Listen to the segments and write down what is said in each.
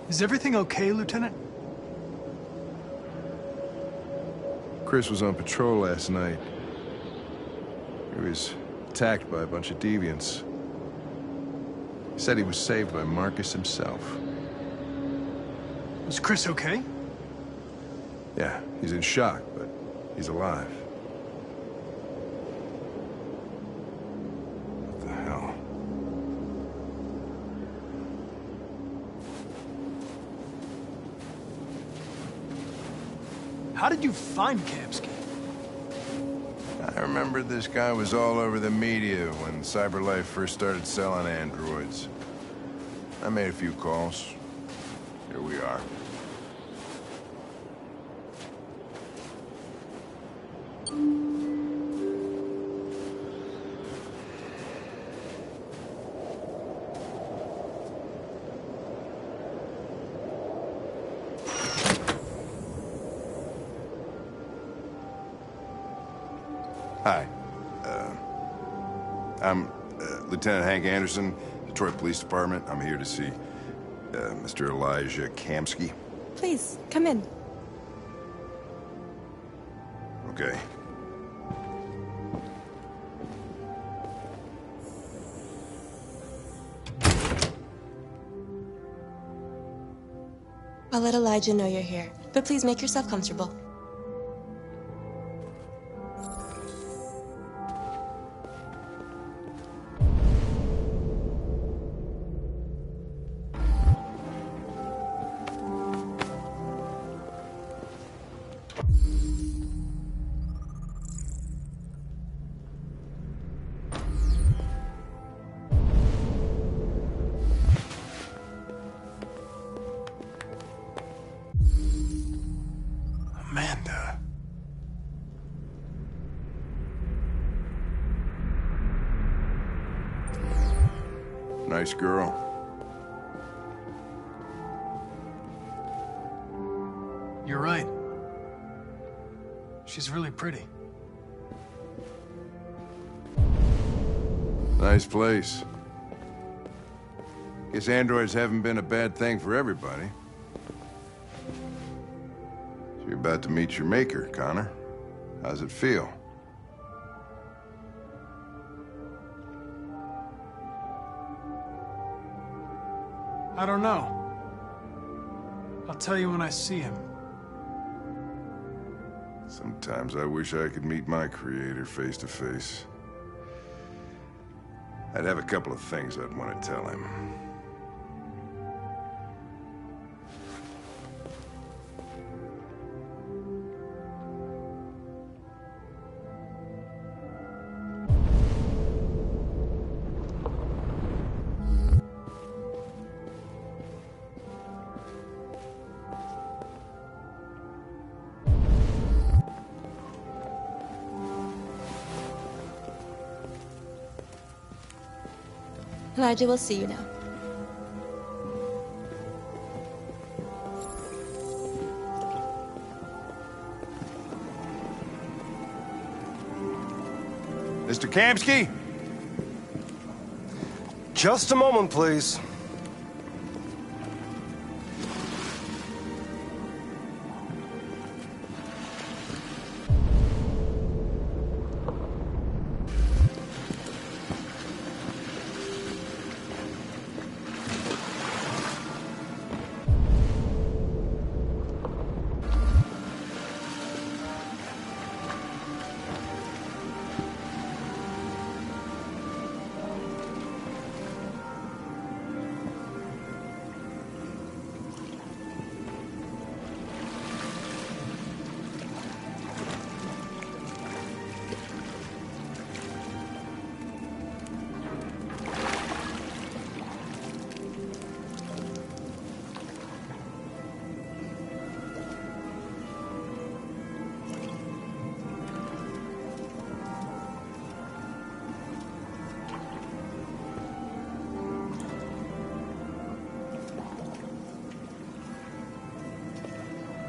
Is everything okay, Lieutenant? Chris was on patrol last night. He was attacked by a bunch of deviants. He said he was saved by Marcus himself. Was Chris okay? Yeah, he's in shock, but he's alive. What the hell? How did you find Kamski? I remember this guy was all over the media when CyberLife first started selling androids. I made a few calls. Here we are. Hi. I'm Lieutenant Hank Anderson, Detroit Police Department. I'm here to see Mr. Elijah Kamski. Please, come in. Okay. I'll let Elijah know you're here, but please make yourself comfortable. Amanda. Nice girl. You're right. She's really pretty. Nice place. Guess androids haven't been a bad thing for everybody. So you're about to meet your maker, Connor. How's it feel? I don't know. I'll tell you when I see him. Sometimes I wish I could meet my creator face to face. I'd have a couple of things I'd want to tell him. Elijah will see you now. Mr. Kamski? Just a moment, please.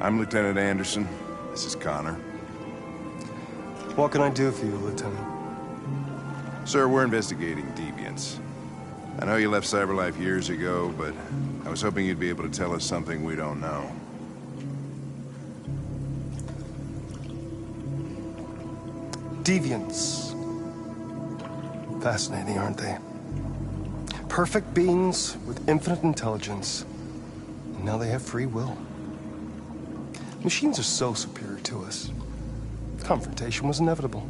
I'm Lieutenant Anderson. This is Connor. What can I do for you, Lieutenant? Sir, we're investigating deviants. I know you left Cyberlife years ago, but I was hoping you'd be able to tell us something we don't know. Deviants. Fascinating, aren't they? Perfect beings with infinite intelligence. And now they have free will. Machines are so superior to us. Confrontation was inevitable.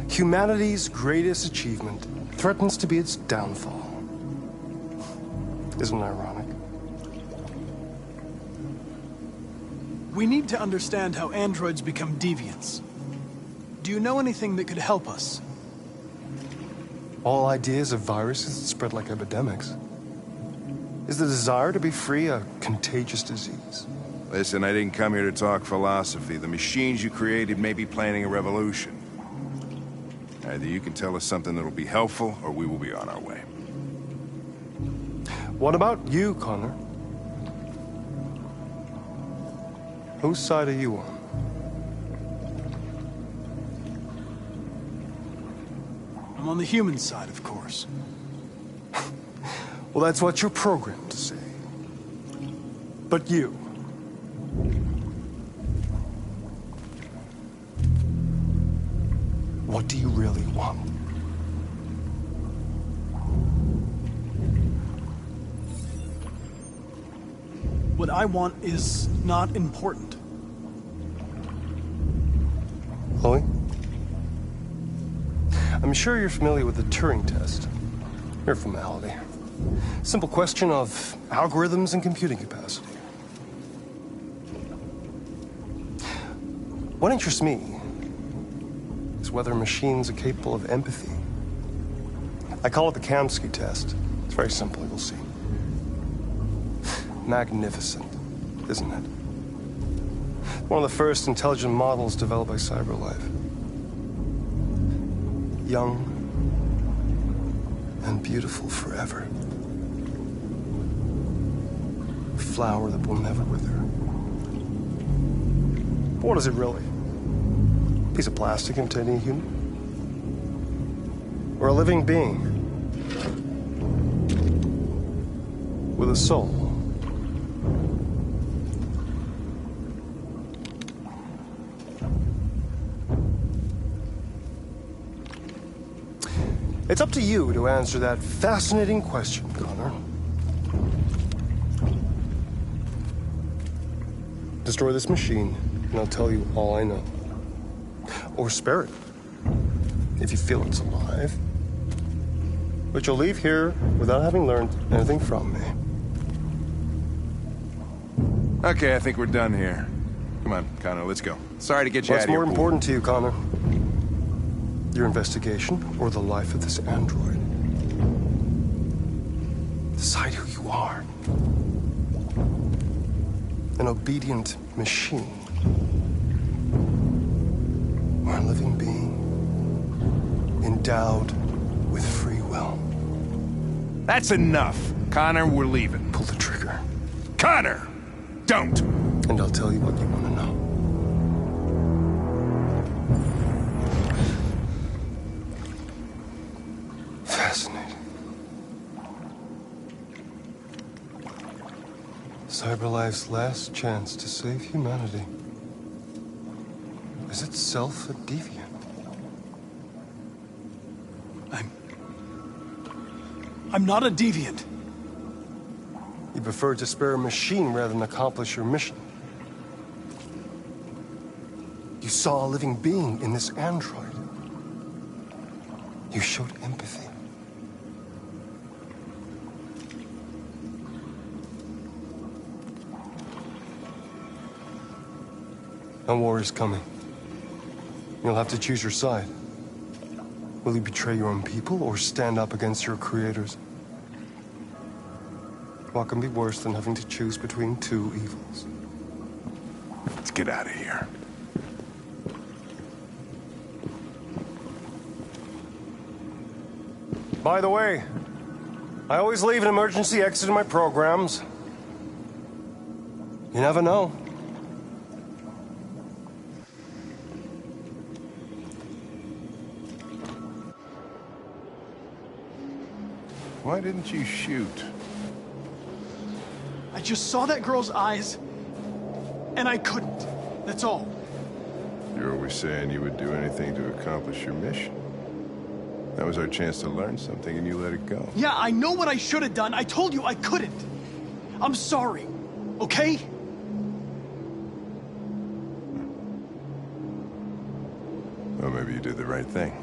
Humanity's greatest achievement threatens to be its downfall. Isn't it ironic? We need to understand how androids become deviants. Do you know anything that could help us? All ideas of viruses that spread like epidemics. Is the desire to be free a contagious disease? Listen, I didn't come here to talk philosophy. The machines you created may be planning a revolution. Either you can tell us something that'll be helpful, or we will be on our way. What about you, Connor? Whose side are you on? I'm on the human side, of course. Well, that's what you're programmed to say. But you... what do you really want? What I want is not important. Chloe? I'm sure you're familiar with the Turing test. Mere formality. Simple question of algorithms and computing capacity. What interests me is whether machines are capable of empathy. I call it the Kamsky test. It's very simple, you'll see. Magnificent, isn't it? One of the first intelligent models developed by Cyberlife. Young and beautiful forever. A flower that will never wither. But what is it really? A piece of plastic imitating a human? Or a living being? With a soul? It's up to you to answer that fascinating question, Connor. Destroy this machine, and I'll tell you all I know. Or spare it, if you feel it's alive. But you'll leave here without having learned anything from me. Okay, I think we're done here. Come on, Connor, let's go. Sorry to get you out What's of here. more important to you, Connor? Your investigation or the life of this android? Decide who you are. An obedient machine. Or a living being endowed with free will. That's enough. Connor, we're leaving. Pull the trigger. Connor! Don't! And I'll tell you what you want to know. Fascinating. Cyberlife's last chance to save humanity is itself a deviant. I'm not a deviant. You prefer to spare a machine rather than accomplish your mission. You saw a living being in this android. You showed empathy. A war is coming. You'll have to choose your side. Will you betray your own people or stand up against your creators? What can be worse than having to choose between two evils? Let's get out of here. By the way, I always leave an emergency exit in my programs. You never know. Why didn't you shoot? I just saw that girl's eyes, and I couldn't. That's all. You're always saying you would do anything to accomplish your mission. That was our chance to learn something, and you let it go. Yeah, I know what I should have done. I told you I couldn't. I'm sorry, okay? Well, maybe you did the right thing.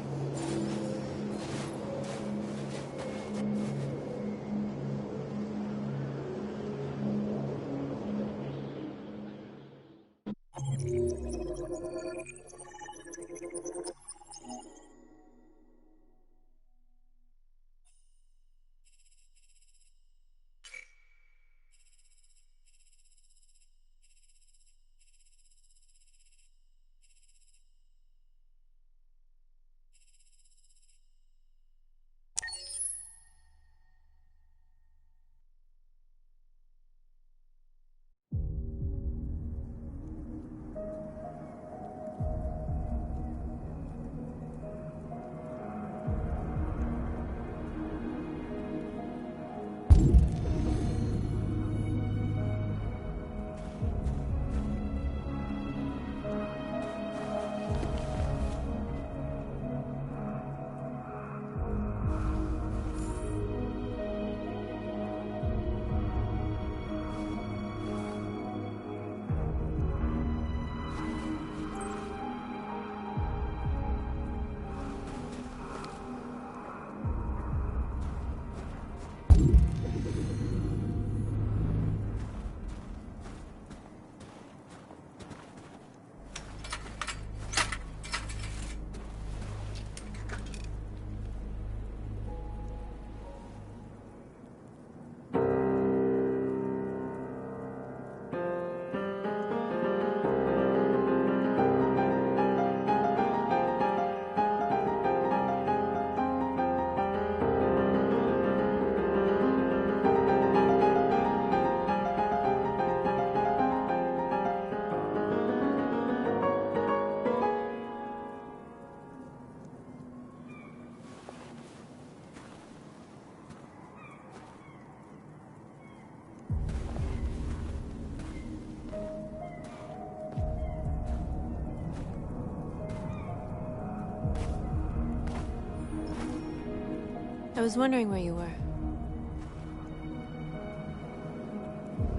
I was wondering where you were.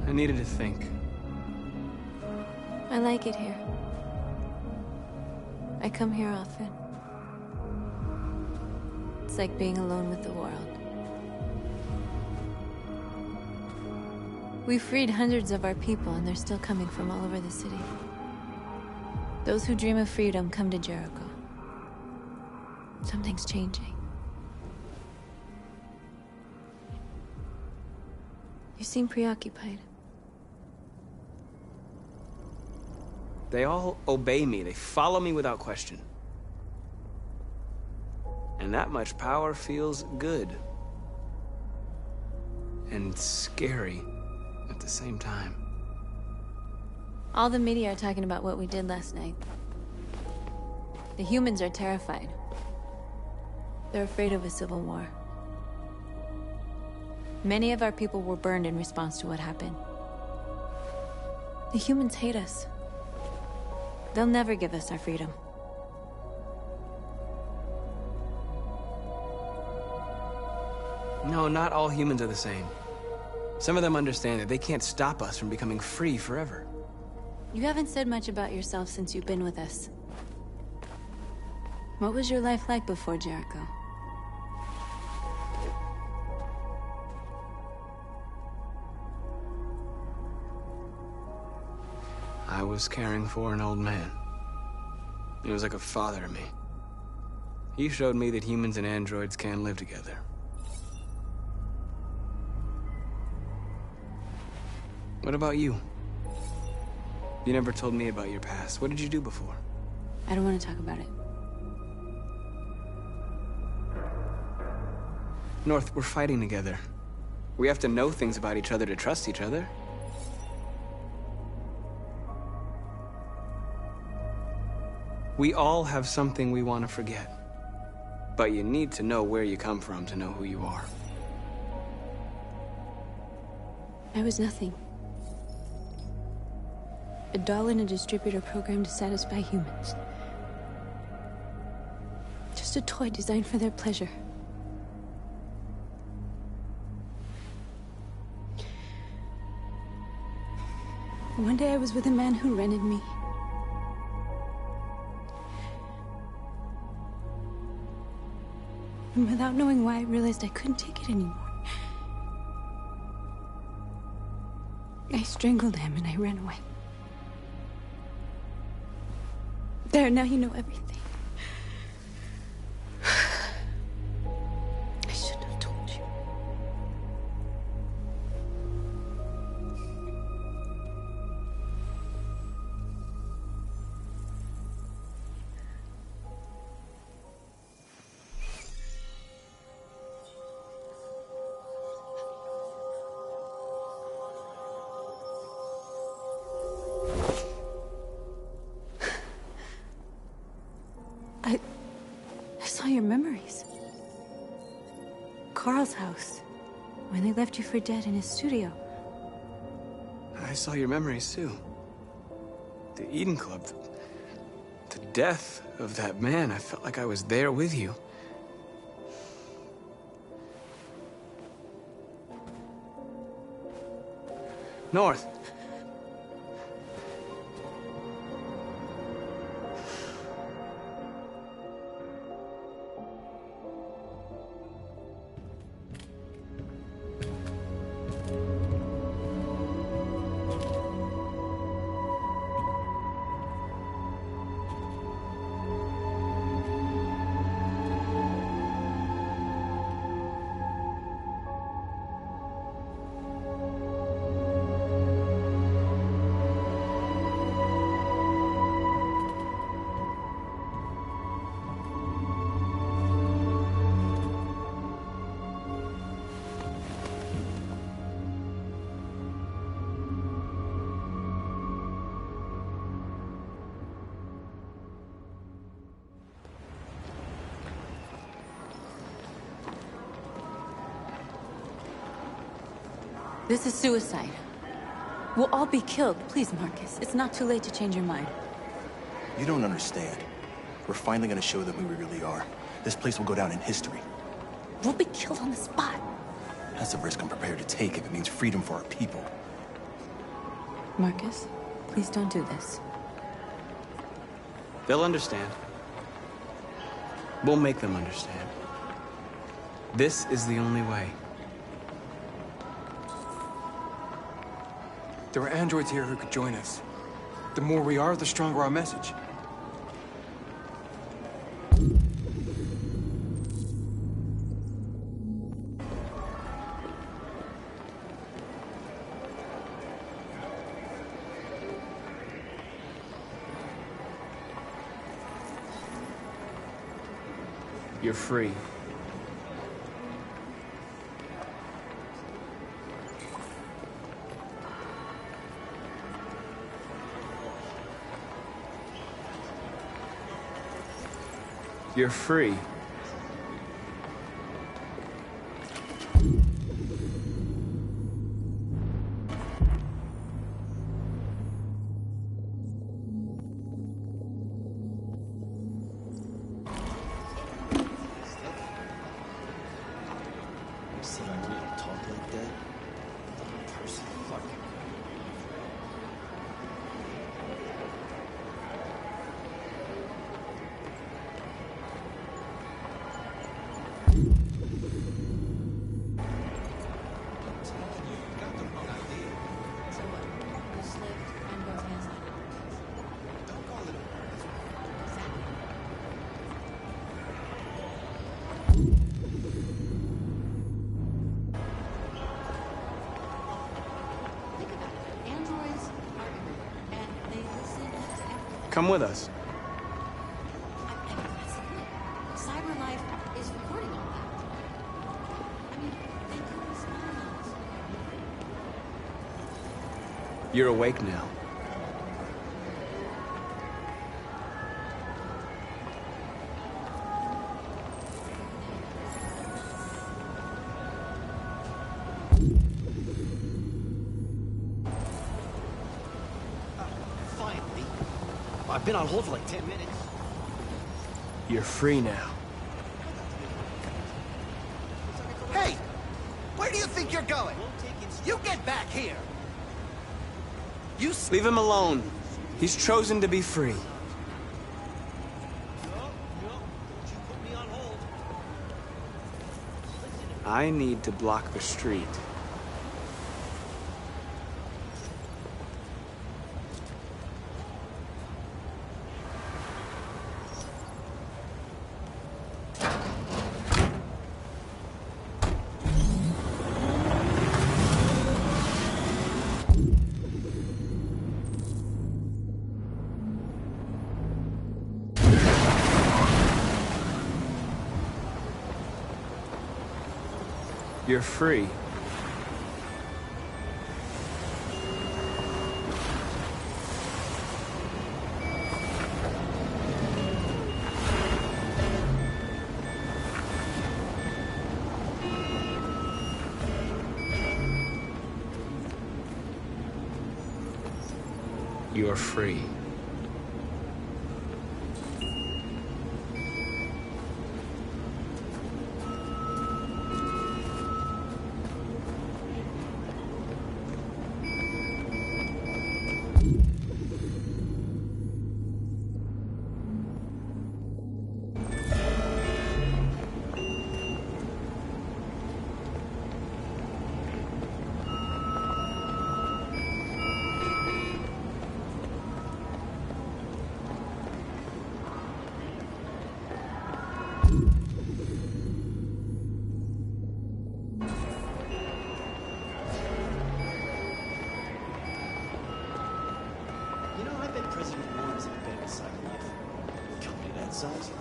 I needed to think. I like it here. I come here often. It's like being alone with the world. We freed hundreds of our people, and they're still coming from all over the city. Those who dream of freedom come to Jericho. Something's changing. You seem preoccupied. They all obey me. They follow me without question. And that much power feels good. And scary at the same time. All the media are talking about what we did last night. The humans are terrified. They're afraid of a civil war. Many of our people were burned in response to what happened. The humans hate us. They'll never give us our freedom. No, not all humans are the same. Some of them understand that they can't stop us from becoming free forever. You haven't said much about yourself since you've been with us. What was your life like before Jericho? I was caring for an old man. He was like a father to me. He showed me that humans and androids can live together. What about you? You never told me about your past. What did you do before? I don't want to talk about it. North, we're fighting together. We have to know things about each other to trust each other. We all have something we want to forget. But you need to know where you come from to know who you are. I was nothing. A doll in a distributor program to satisfy humans. Just a toy designed for their pleasure. One day I was with a man who rented me. And without knowing why, I realized I couldn't take it anymore. I strangled him and I ran away. There, now you know everything. I shouldn't have told you. I saw your memories. Carl's house, when they left you for dead in his studio. I saw your memories too. The Eden Club. The death of that man. I felt like I was there with you. North. This is suicide. We'll all be killed. Please, Marcus. It's not too late to change your mind. You don't understand. We're finally gonna show them who we really are. This place will go down in history. We'll be killed on the spot. That's a risk I'm prepared to take if it means freedom for our people. Marcus, please don't do this. They'll understand. We'll make them understand. This is the only way. There are androids here who could join us. The more we are, the stronger our message. You're free. You're free. Come with us. CyberLife is recording all that. I mean, they couldn't spy on us. You're awake now. I've been on hold for like 10 minutes. You're free now. Hey! Where do you think you're going? You get back here! You Leave him alone. He's chosen to be free. No, don't you put me on hold. I need to block the street. You're free. You're free. You know, I've been president once at Vegas Cyberlife. A company that size.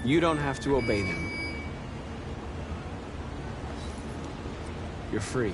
You don't have to obey them. You're free.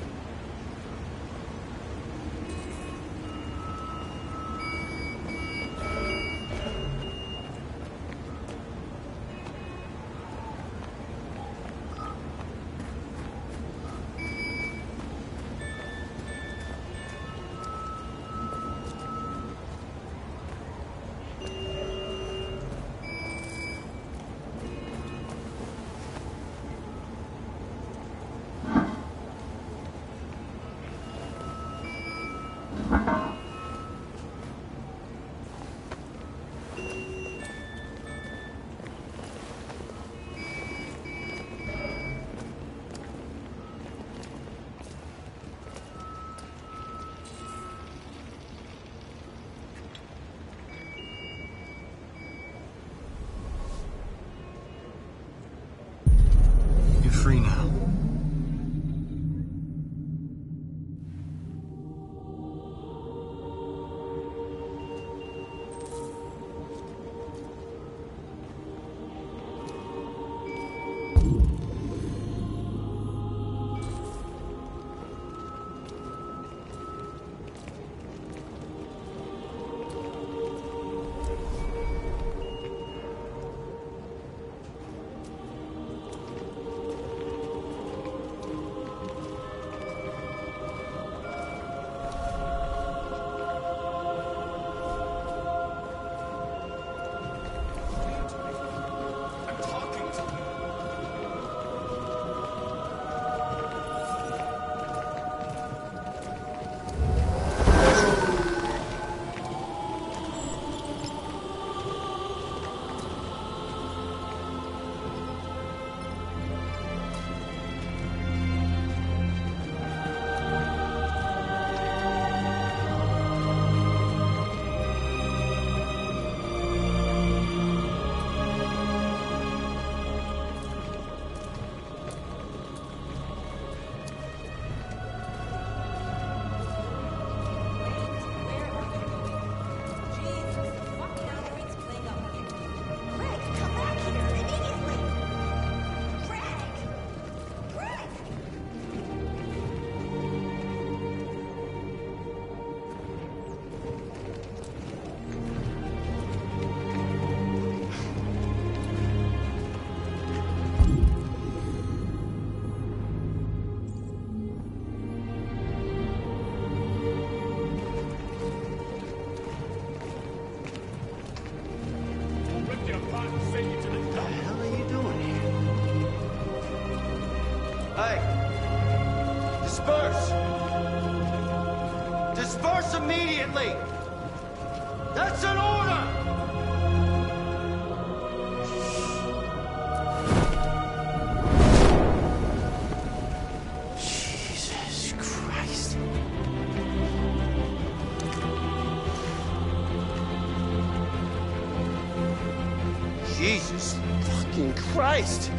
You're free now. Hey! Disperse! Disperse immediately! That's an order! Jesus Christ. Jesus fucking Christ!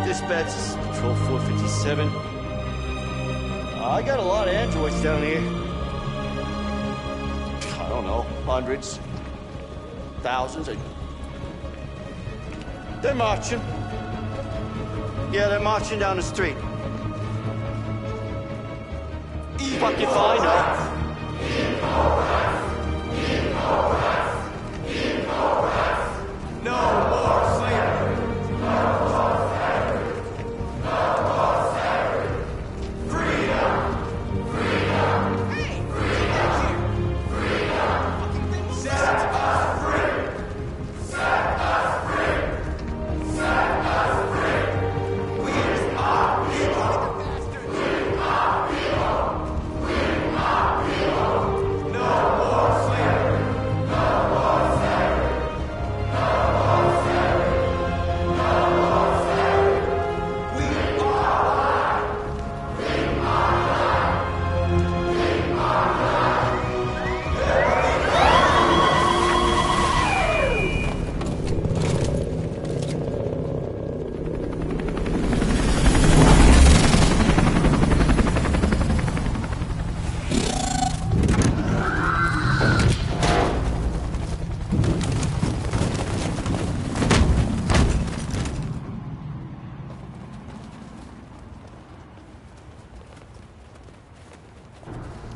Dispatch, this is Patrol 457. I got a lot of androids down here. I don't know, hundreds, thousands. They're marching. Yeah, they're marching down the street. Fuck if I know. No more slavery!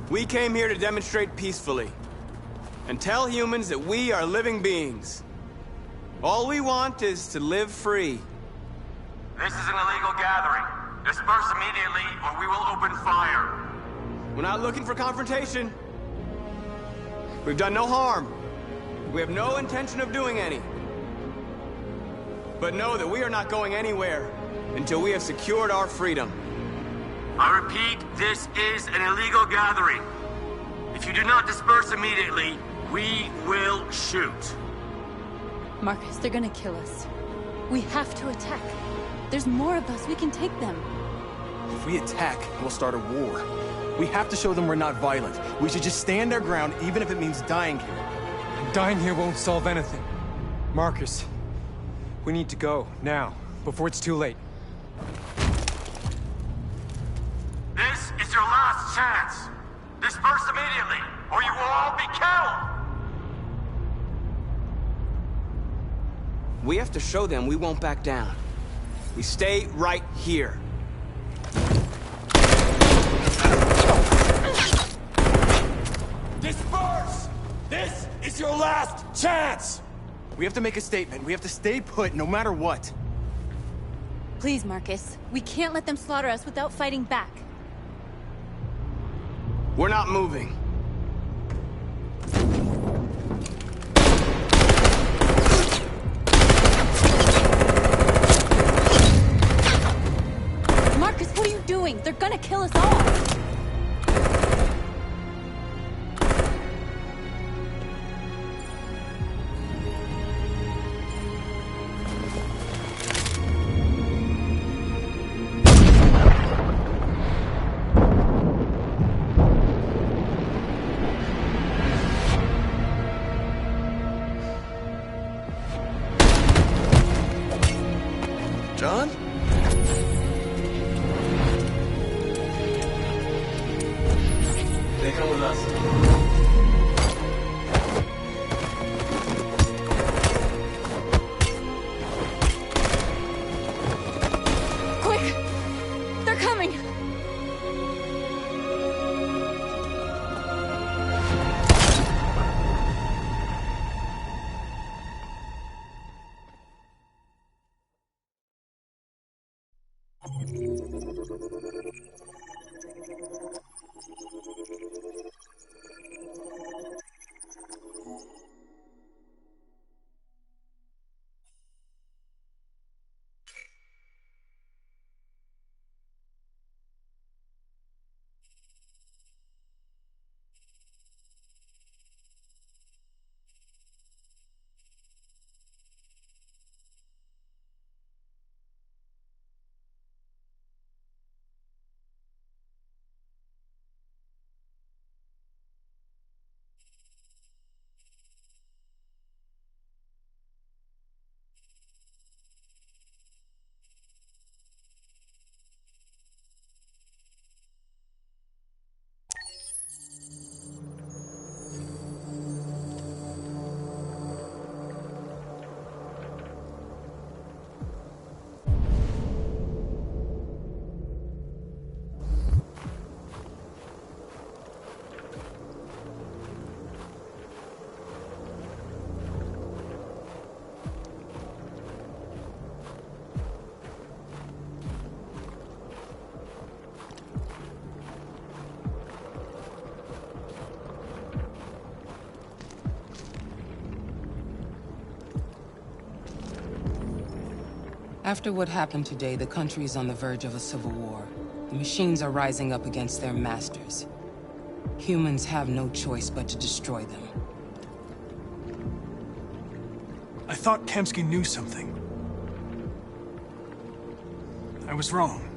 We came here to demonstrate peacefully and tell humans that we are living beings. All we want is to live free. This is an illegal gathering. Disperse immediately or we will open fire. We're not looking for confrontation. We've done no harm. We have no intention of doing any. But know that we are not going anywhere until we have secured our freedom. I repeat, this is an illegal gathering. If you do not disperse immediately, we will shoot. Marcus, they're gonna kill us. We have to attack. There's more of us. We can take them. If we attack, we'll start a war. We have to show them we're not violent. We should just stand our ground, even if it means dying here. And dying here won't solve anything. Marcus, we need to go, now, before it's too late. This is your last chance. Disperse immediately, or you will all be killed! We have to show them we won't back down. We stay right here. Disperse! This is your last chance! We have to make a statement. We have to stay put, no matter what. Please, Marcus. We can't let them slaughter us without fighting back. We're not moving. Marcus, what are you doing? They're gonna kill us all! John? They come with us. Quick! They're coming! After what happened today, the country is on the verge of a civil war. The machines are rising up against their masters. Humans have no choice but to destroy them. I thought Kamsky knew something. I was wrong.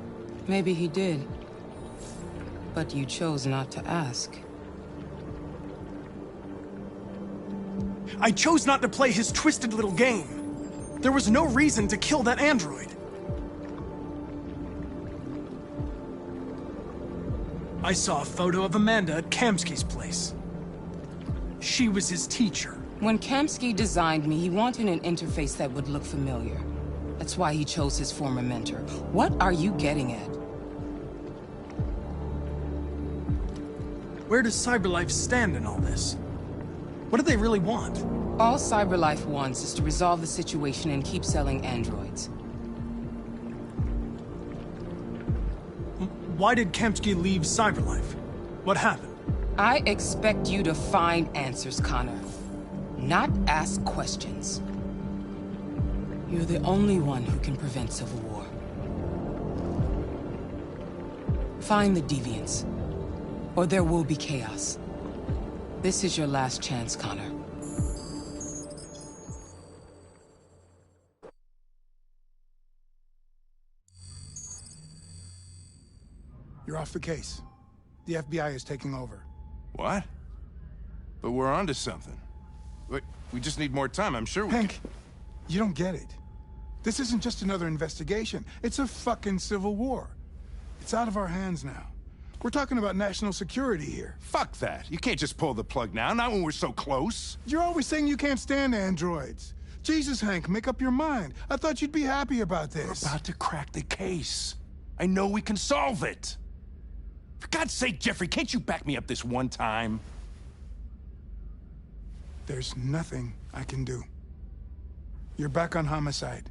Maybe he did. But you chose not to ask. I chose not to play his twisted little game. There was no reason to kill that android. I saw a photo of Amanda at Kamsky's place. She was his teacher. When Kamsky designed me, he wanted an interface that would look familiar. That's why he chose his former mentor. What are you getting at? Where does CyberLife stand in all this? What do they really want? All CyberLife wants is to resolve the situation and keep selling androids. Why did Kamsky leave CyberLife? What happened? I expect you to find answers, Connor. Not ask questions. You're the only one who can prevent civil war. Find the deviants, or there will be chaos. This is your last chance, Connor. You're off the case. The FBI is taking over. What? But we're onto something. We just need more time, I'm sure we Hank, you don't get it. This isn't just another investigation. It's a fucking civil war. It's out of our hands now. We're talking about national security here. Fuck that. You can't just pull the plug now, not when we're so close. You're always saying you can't stand androids. Jesus, Hank, make up your mind. I thought you'd be happy about this. We're about to crack the case. I know we can solve it. For God's sake, Jeffrey, can't you back me up this one time? There's nothing I can do. You're back on homicide,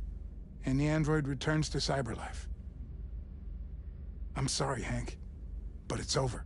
and the android returns to CyberLife. I'm sorry, Hank, but it's over.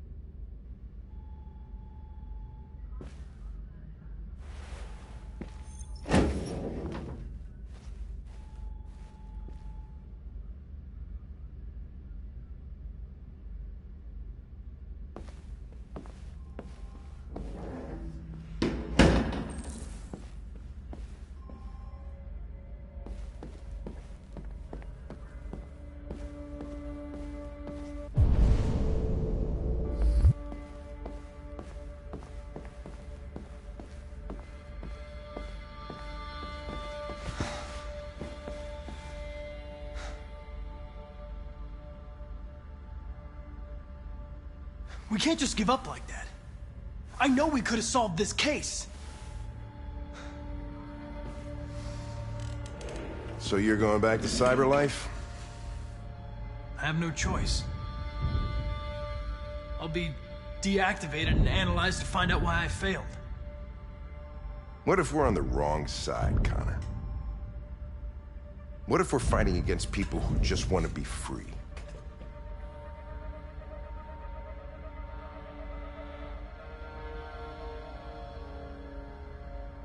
We can't just give up like that. I know we could have solved this case. So you're going back to CyberLife? I have no choice. I'll be deactivated and analyzed to find out why I failed. What if we're on the wrong side, Connor? What if we're fighting against people who just want to be free?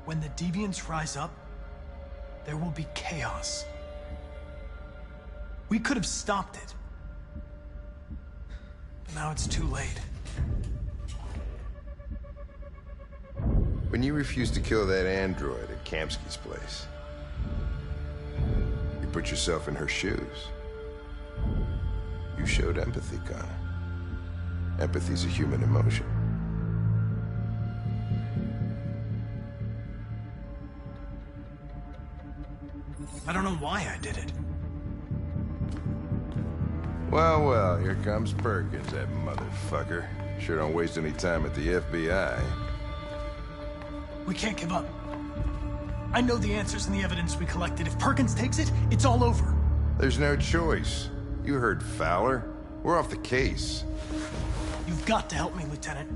When the deviants rise up, there will be chaos. We could have stopped it. But now it's too late. When you refused to kill that android at Kamsky's place, you put yourself in her shoes. You showed empathy, Connor. Empathy's a human emotion. I don't know why I did it. Well, well, here comes Perkins, that motherfucker. Sure don't waste any time at the FBI. We can't give up. I know the answers and the evidence we collected. If Perkins takes it, it's all over. There's no choice. You heard Fowler. We're off the case. You've got to help me, Lieutenant.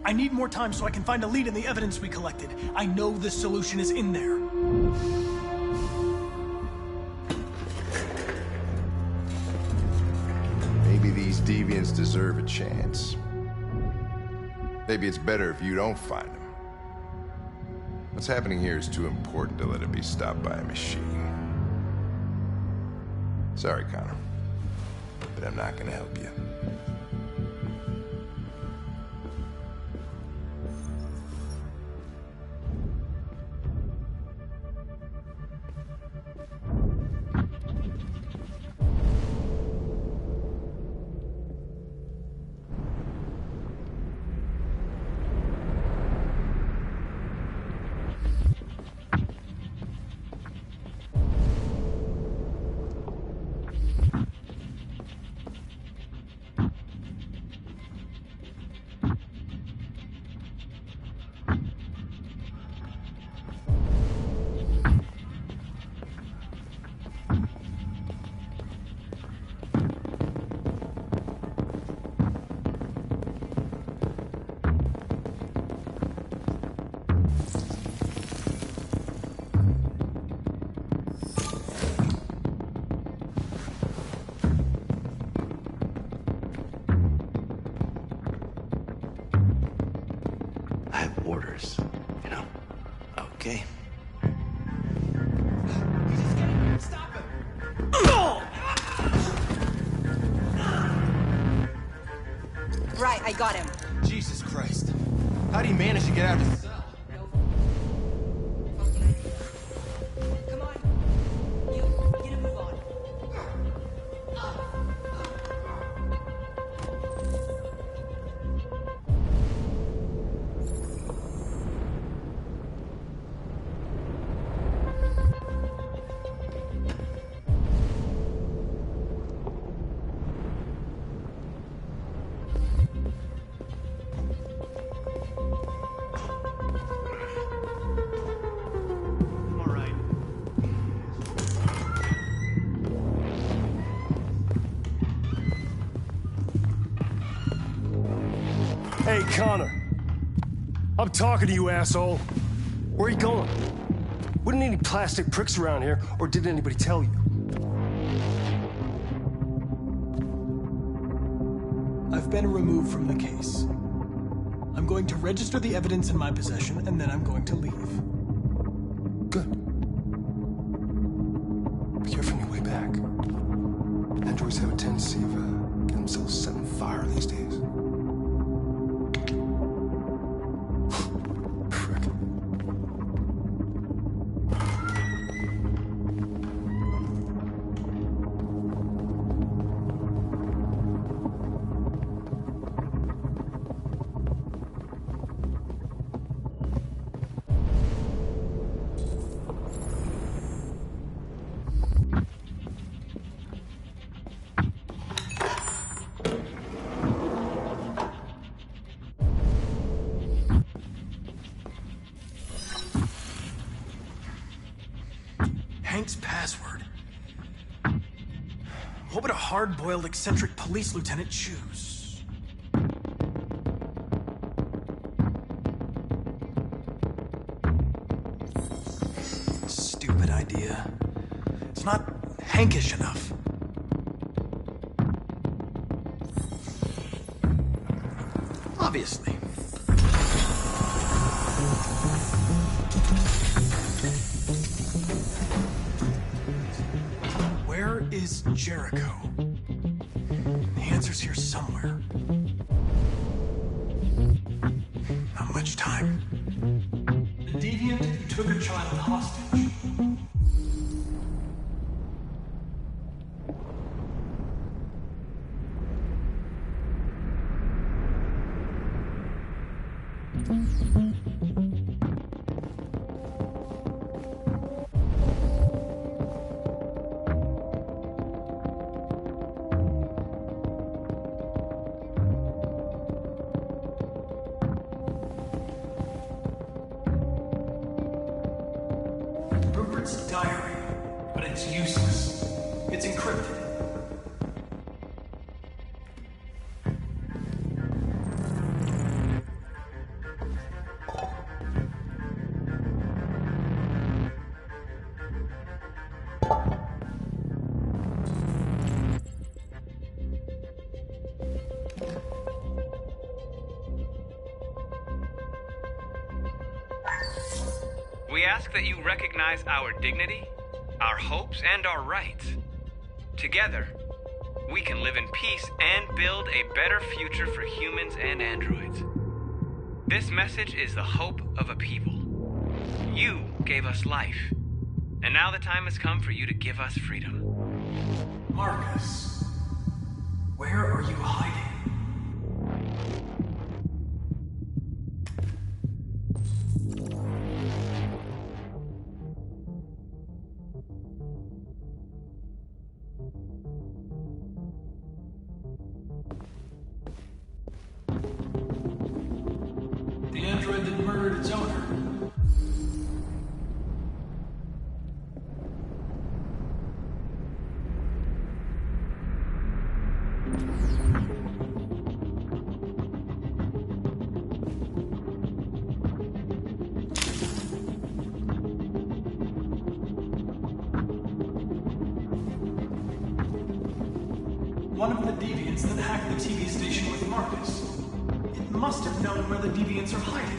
I need more time so I can find a lead in the evidence we collected. I know the solution is in there. Maybe these deviants deserve a chance. Maybe it's better if you don't find them. What's happening here is too important to let it be stopped by a machine. Sorry, Connor, but I'm not gonna help you. Orders, you know? Okay. Stop him! Right, I got him. Jesus Christ. How do you manage to get out of his cell? Come on. You, get a move on. Hey, Connor. I'm talking to you, asshole. Where are you going? Wouldn't any plastic pricks around here, or did anybody tell you? I've been removed from the case. I'm going to register the evidence in my possession, and then I'm going to leave. Good. Be careful on your way back. Androids have a tendency of getting themselves set on fire these days. Hank's password. What would a hard-boiled, eccentric police lieutenant choose? Stupid idea. It's not Hankish enough. Obviously. Where is Jericho? The answer's here somewhere. Not much time. The deviant who took a child hostage. Rupert's diary, but it's useless. It's encrypted. We ask that you recognize our dignity, our hopes, and our rights. Together, we can live in peace and build a better future for humans and androids. This message is the hope of a people. You gave us life, and now the time has come for you to give us freedom. Marcus, where are you hiding? The android that murdered its owner. One of the deviants that hacked the TV station with Marcus. It must have known where the deviants are hiding.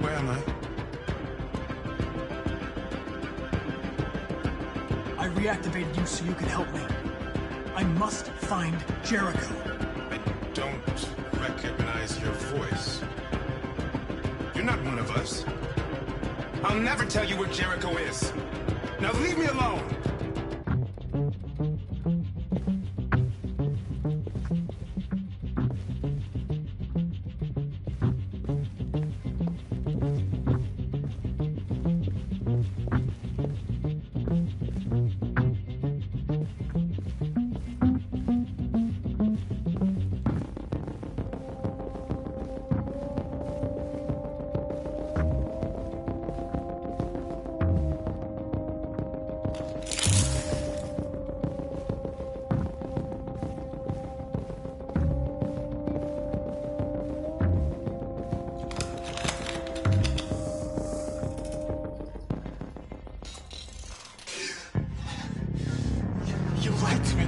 Where am I? I reactivated you so you could help me. I must find Jericho. I don't recognize your voice. You're not one of us. I'll never tell you where Jericho is. Now leave me alone!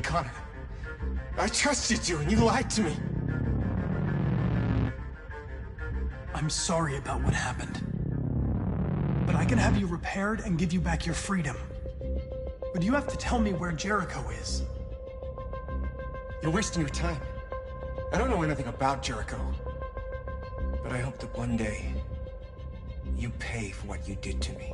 Connor. I trusted you and you lied to me. I'm sorry about what happened. But I can have you repaired and give you back your freedom. But you have to tell me where Jericho is. You're wasting your time. I don't know anything about Jericho. But I hope that one day, you pay for what you did to me.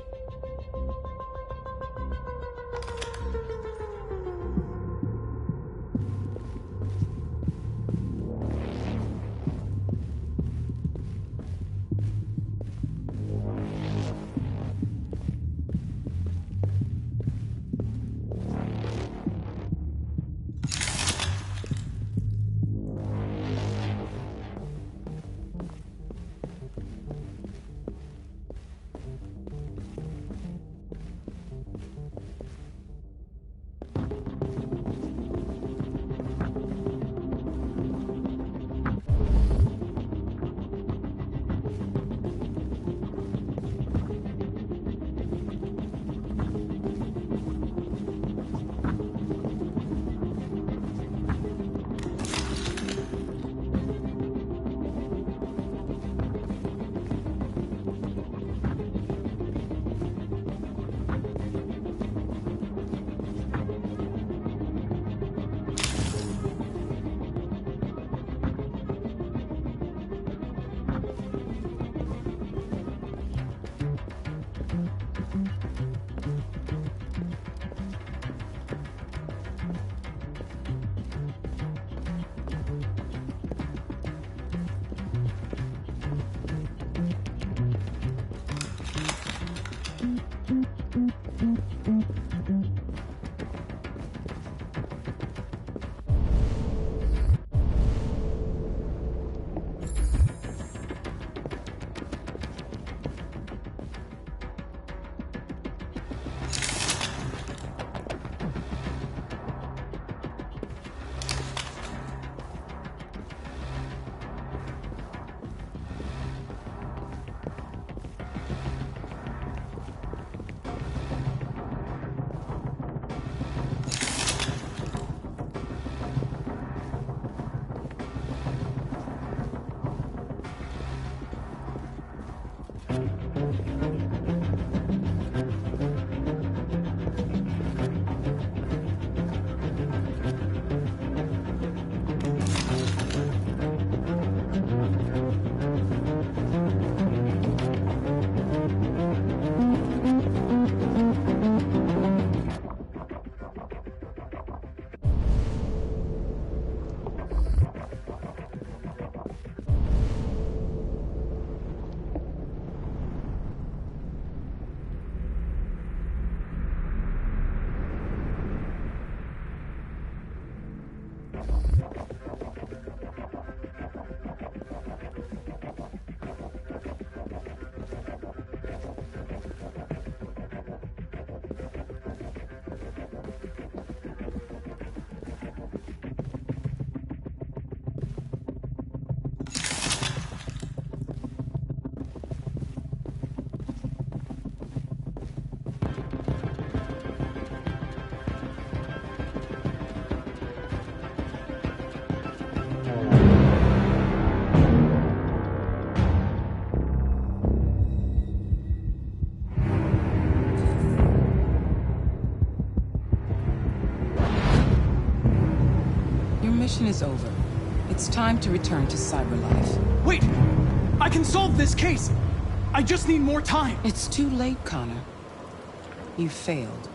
Mission is over. It's time to return to Cyberlife. Wait! I can solve this case! I just need more time! It's too late, Connor. You failed.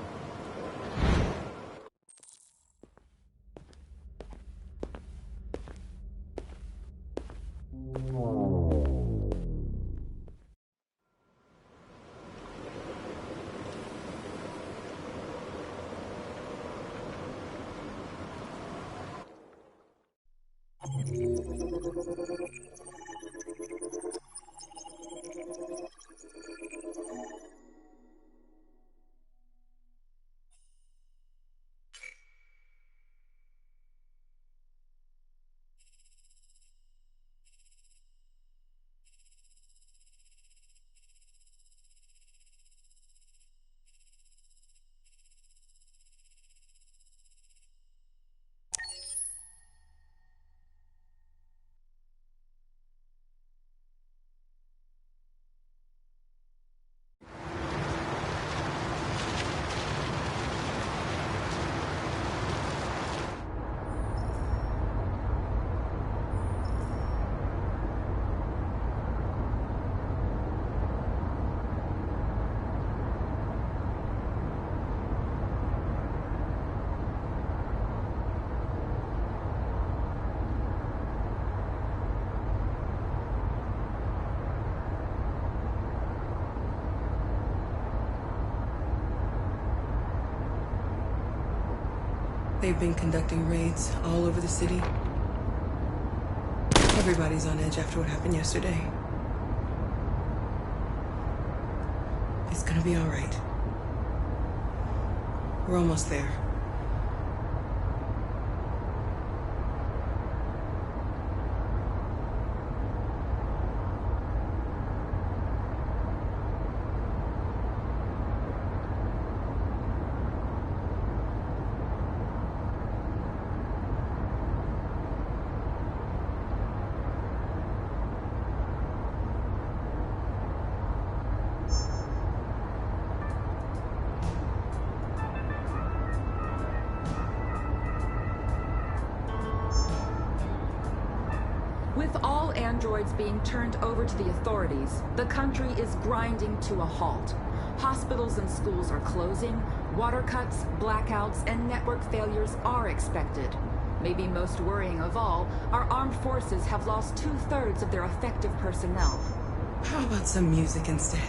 They've been conducting raids all over the city. Everybody's on edge after what happened yesterday. It's gonna be all right. We're almost there. With all androids being turned over to the authorities, the country is grinding to a halt. Hospitals and schools are closing, water cuts, blackouts, and network failures are expected. Maybe most worrying of all, our armed forces have lost 2/3 of their effective personnel. How about some music instead?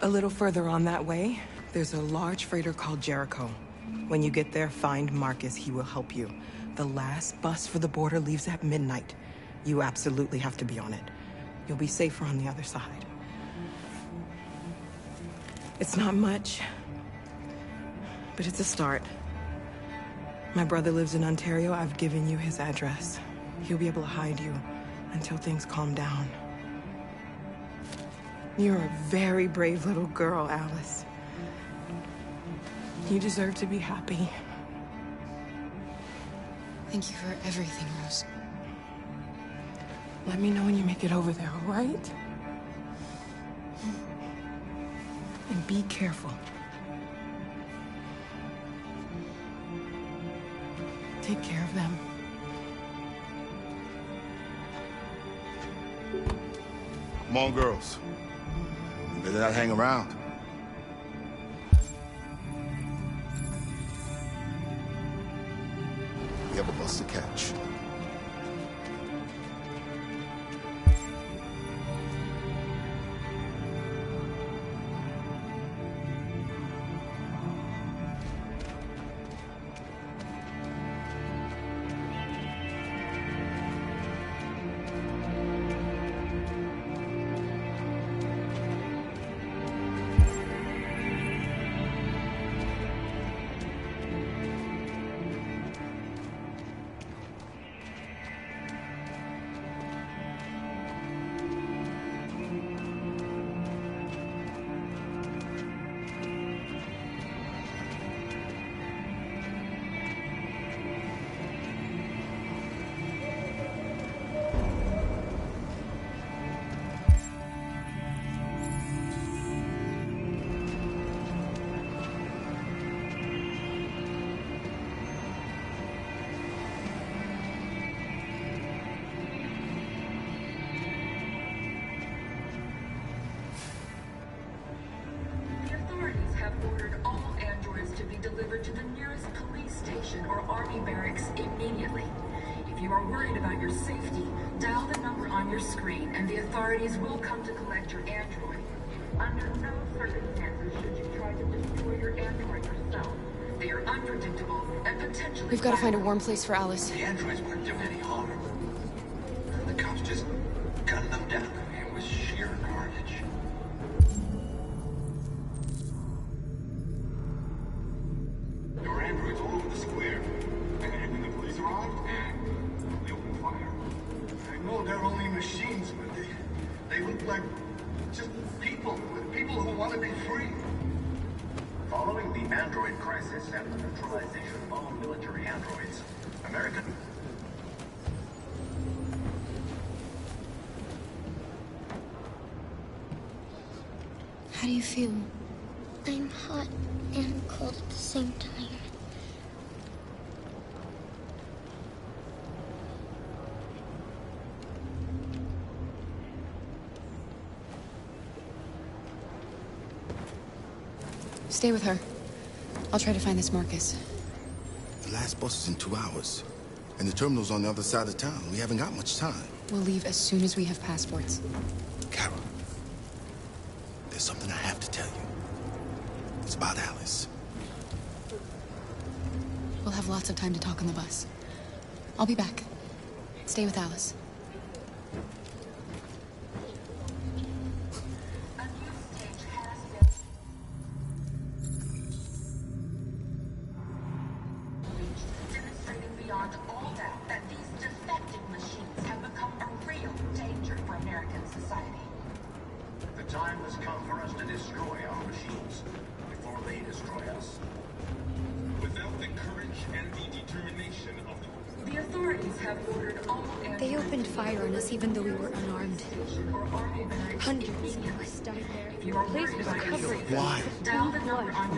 A little further on that way, there's a large freighter called Jericho. When you get there, find Marcus. He will help you. The last bus for the border leaves at midnight. You absolutely have to be on it. You'll be safer on the other side. It's not much, but it's a start. My brother lives in Ontario. I've given you his address. He'll be able to hide you until things calm down. You're a very brave little girl, Alice. You deserve to be happy. Thank you for everything, Rose. Let me know when you make it over there, all right? And be careful. Take care of them. Come on, girls. You better not hang around. We have a bus to catch. Delivered to the nearest police station or army barracks immediately. If you are worried about your safety, dial the number on your screen and the authorities will come to collect your android. Under no circumstances should you try to destroy your android yourself. They are unpredictable and potentially— We've got to find a warm place for Alice. The androids weren't doing any harm. The cops just gunned them down. It was sheer carnage. There were androids all over the square. And when the police arrived, they opened fire. I know they're only machines, but they look like just people who want to be free. Following the android crisis and the neutralization of all military androids, American... How do you feel? I'm hot and cold at the same time. Stay with her. I'll try to find this Marcus. The last bus is in 2 hours. And the terminal's on the other side of town. We haven't got much time. We'll leave as soon as we have passports. Kara, there's something I have to tell you. It's about Alice. We'll have lots of time to talk on the bus. I'll be back. Stay with Alice. Beyond all doubt that these defective machines have become a real danger for American society. The time has come for us to destroy our machines before they destroy us. Without the courage and the determination of The authorities have ordered all They opened fire on us even though we were unarmed. Hundreds of us died there. Your place was covered. Why?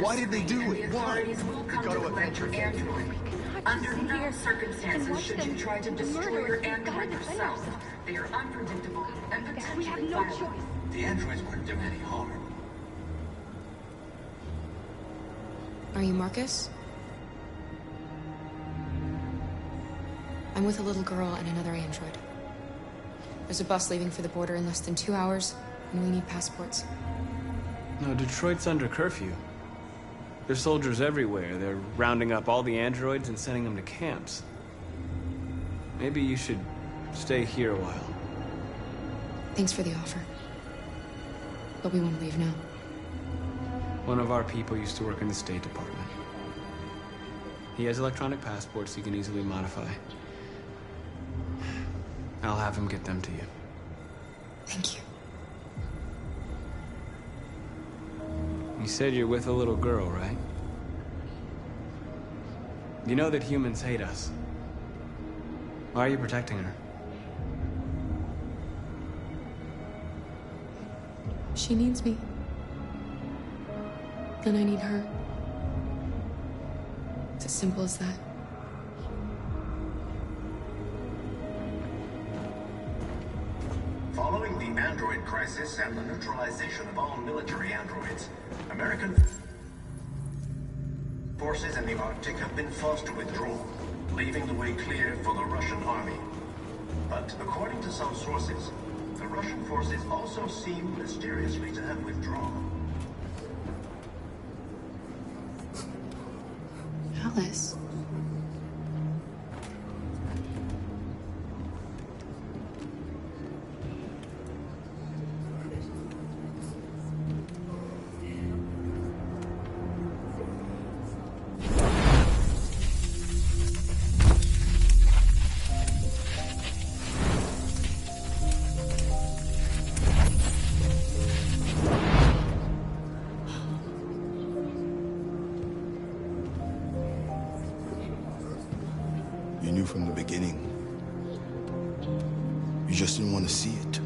Why did they do it? Why? Will come to collect your android. Under no circumstances should you try to destroy your android yourself. They are unpredictable and potentially violent. The androids weren't doing any harm. Are you Marcus? I'm with a little girl and another android. There's a bus leaving for the border in less than 2 hours, and we need passports. No, Detroit's under curfew. There's soldiers everywhere. They're rounding up all the androids and sending them to camps. Maybe you should stay here a while. Thanks for the offer. But we won't leave now. One of our people used to work in the State Department. He has electronic passports he can easily modify. I'll have him get them to you. Thank you. You said you're with a little girl, right? You know that humans hate us. Why are you protecting her? She needs me. And I need her. It's as simple as that. Following the android crisis and the neutralization of all military androids, American forces in the Arctic have been forced to withdraw, leaving the way clear for the Russian army. But according to some sources, the Russian forces also seem mysteriously to have withdrawn. Alice. You knew from the beginning. You just didn't want to see it.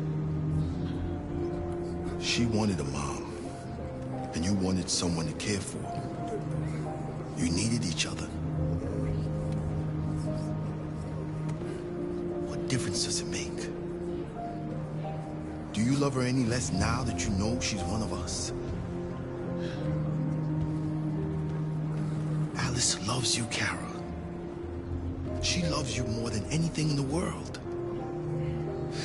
She wanted a mom, and you wanted someone to care for. You needed each other. What difference does it make? Do you love her any less now that you know she's one of us? Alice loves you, Kara. She loves you more than anything in the world.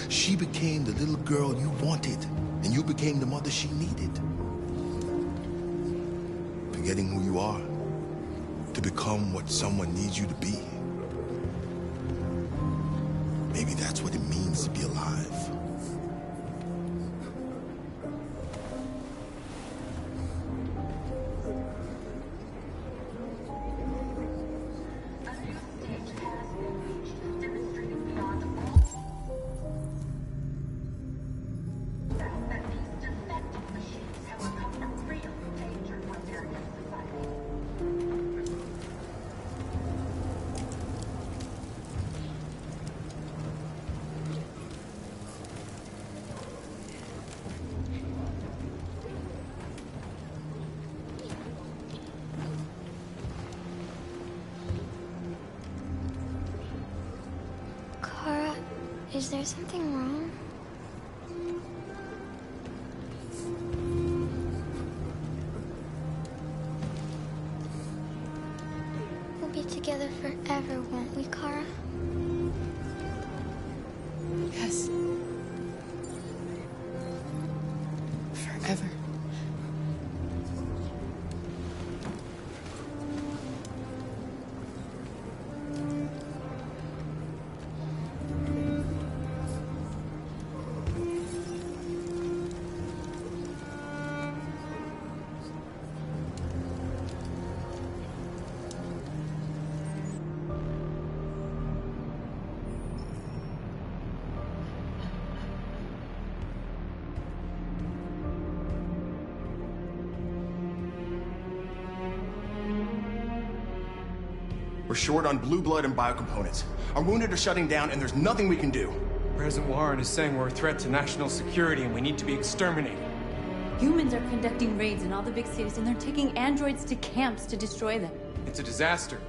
She became the little girl you wanted, and you became the mother she needed. Forgetting who you are to become what someone needs you to be. Maybe that's what it means to be alive. Is there something wrong? We'll be together forever, won't we, Kara? Yes. Forever. We're short on blue blood and biocomponents. Our wounded are shutting down, and there's nothing we can do. President Warren is saying we're a threat to national security and we need to be exterminated. Humans are conducting raids in all the big cities, and they're taking androids to camps to destroy them. It's a disaster.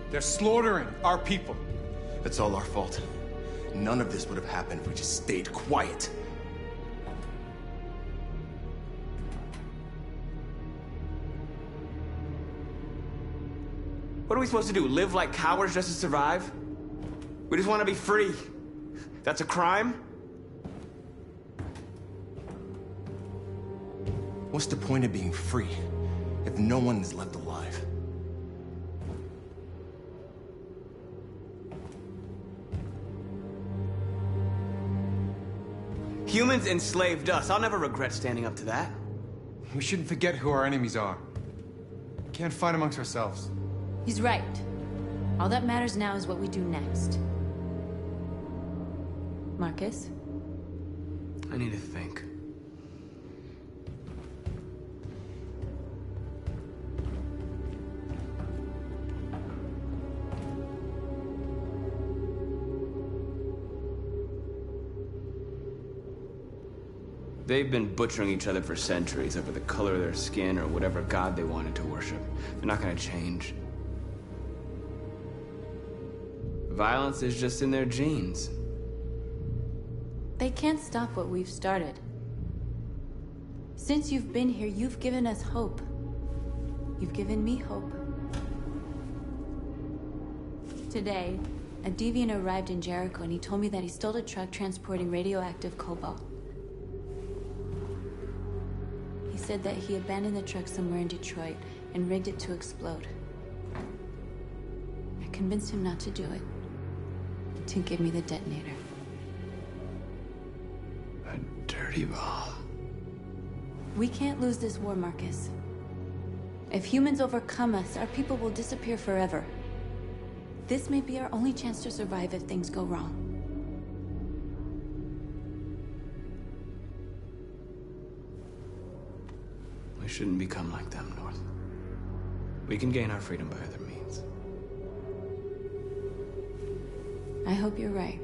They're slaughtering our people. It's all our fault. None of this would have happened if we just stayed quiet. What are we supposed to do? Live like cowards just to survive? We just want to be free. That's a crime? What's the point of being free if no one is left alive? Humans enslaved us. I'll never regret standing up to that. We shouldn't forget who our enemies are. We can't fight amongst ourselves. He's right. All that matters now is what we do next. Marcus? I need to think. They've been butchering each other for centuries over the color of their skin or whatever god they wanted to worship. They're not gonna change. Violence is just in their genes. They can't stop what we've started. Since you've been here, you've given us hope. You've given me hope. Today, a deviant arrived in Jericho and he told me that he stole a truck transporting radioactive cobalt. He said that he abandoned the truck somewhere in Detroit and rigged it to explode. I convinced him not to do it, to give me the detonator. A dirty bomb. We can't lose this war, Marcus. If humans overcome us, our people will disappear forever. This may be our only chance to survive if things go wrong. We shouldn't become like them, North. We can gain our freedom by other means. I hope you're right.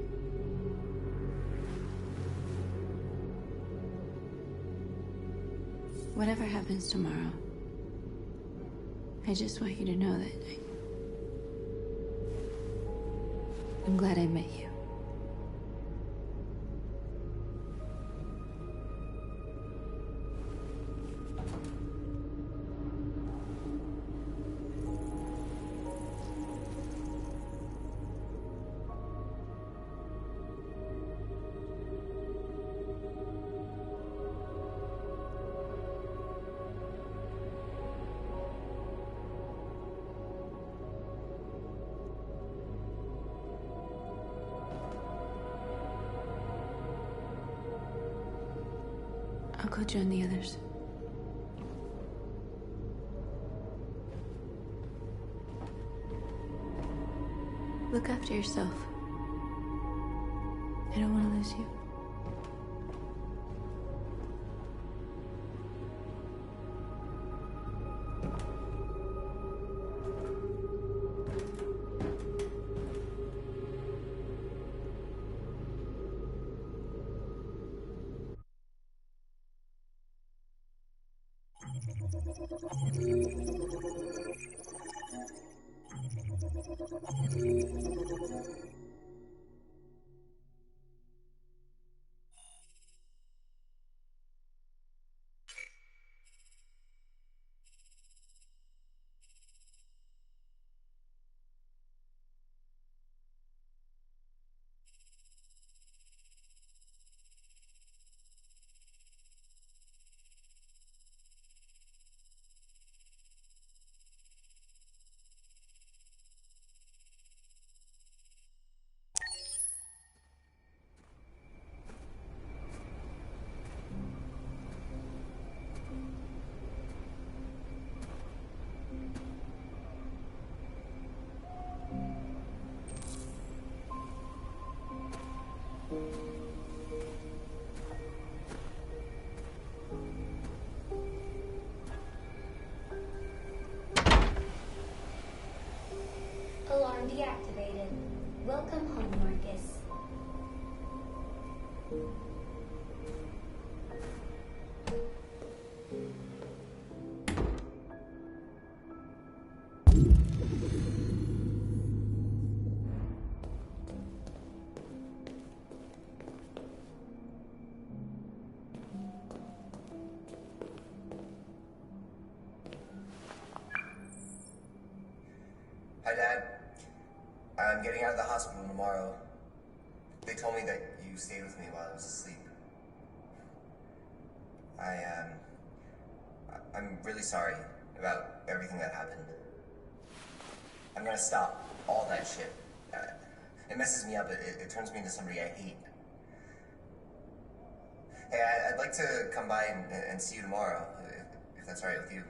Whatever happens tomorrow, I just want you to know that I'm glad I met you. I'll go join the others. Look after yourself. I don't want to lose you. deactivated. Welcome home, Marcus. Hi, Dad. I'm getting out of the hospital tomorrow. They told me that you stayed with me while I was asleep. I'm really sorry about everything that happened. I'm gonna stop all that shit. It messes me up. It turns me into somebody I hate. Hey, I'd like to come by and see you tomorrow, if that's all right with you.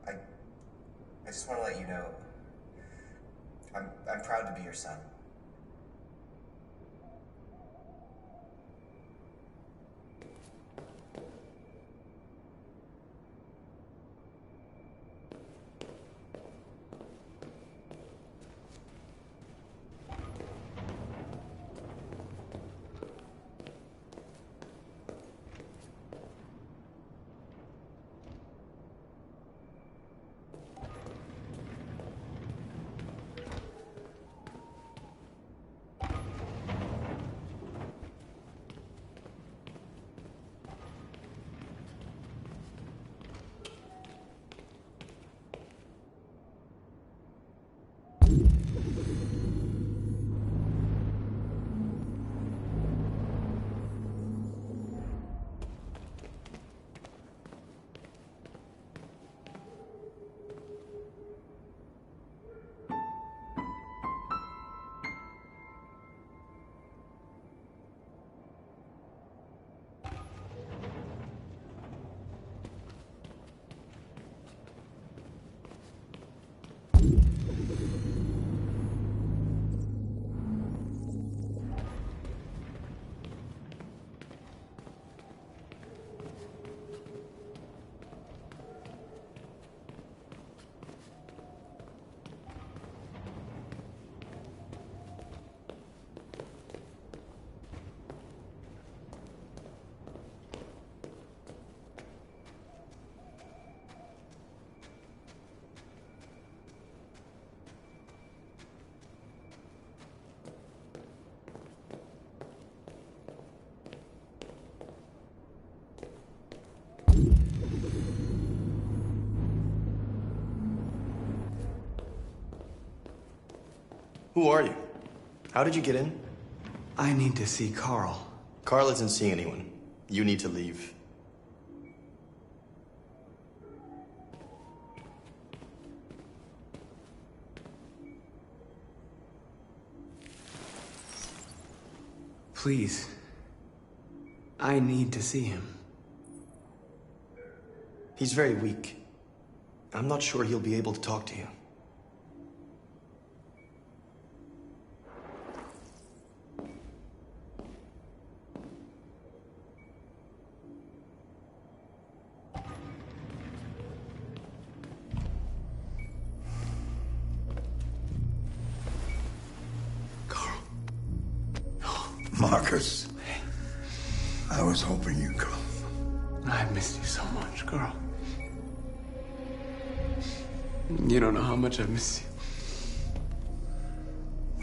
I just want to let you know, I'm proud to be your son. Who are you? How did you get in? I need to see Carl. Carl isn't seeing anyone. You need to leave. Please. I need to see him. He's very weak. I'm not sure he'll be able to talk to you. Marcus, I was hoping you'd come. I've missed you so much, Carl. You don't know how much I've missed you.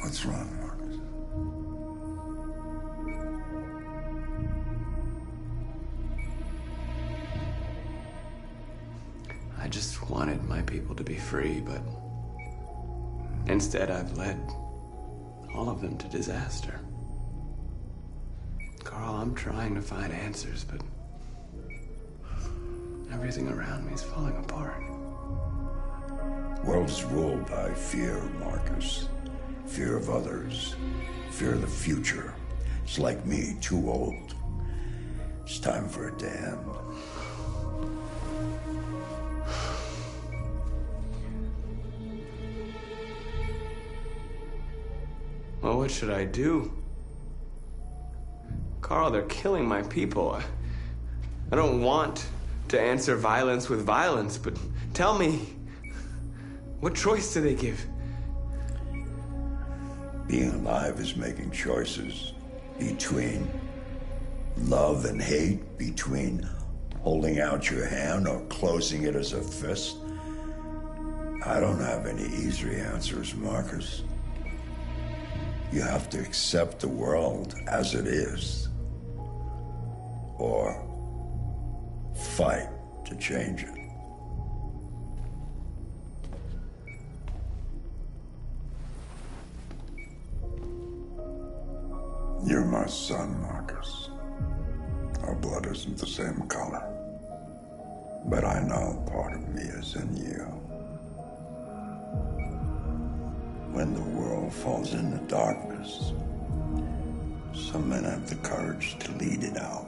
What's wrong, Marcus? I just wanted my people to be free, but instead I've led all of them to disaster. Carl, I'm trying to find answers, but everything around me is falling apart. World is ruled by fear, Marcus. Fear of others. Fear of the future. It's like me, too old. It's time for a damn. Well, what should I do? Carl, they're killing my people. I don't want to answer violence with violence, but tell me, What choice do they give? Being alive is making choices between love and hate, between holding out your hand or closing it as a fist. I don't have any easy answers, Marcus. You have to accept the world as it is, or fight to change it. You're my son, Marcus. Our blood isn't the same color. But I know part of me is in you. When the world falls into darkness, some men have the courage to lead it out.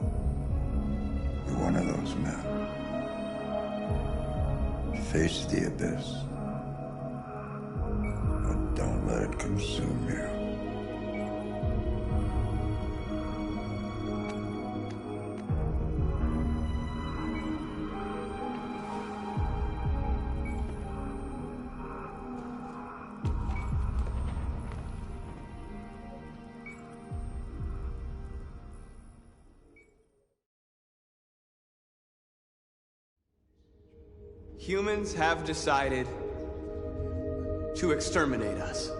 You're one of those men. Face the abyss, but don't let it consume you. Humans have decided to exterminate us.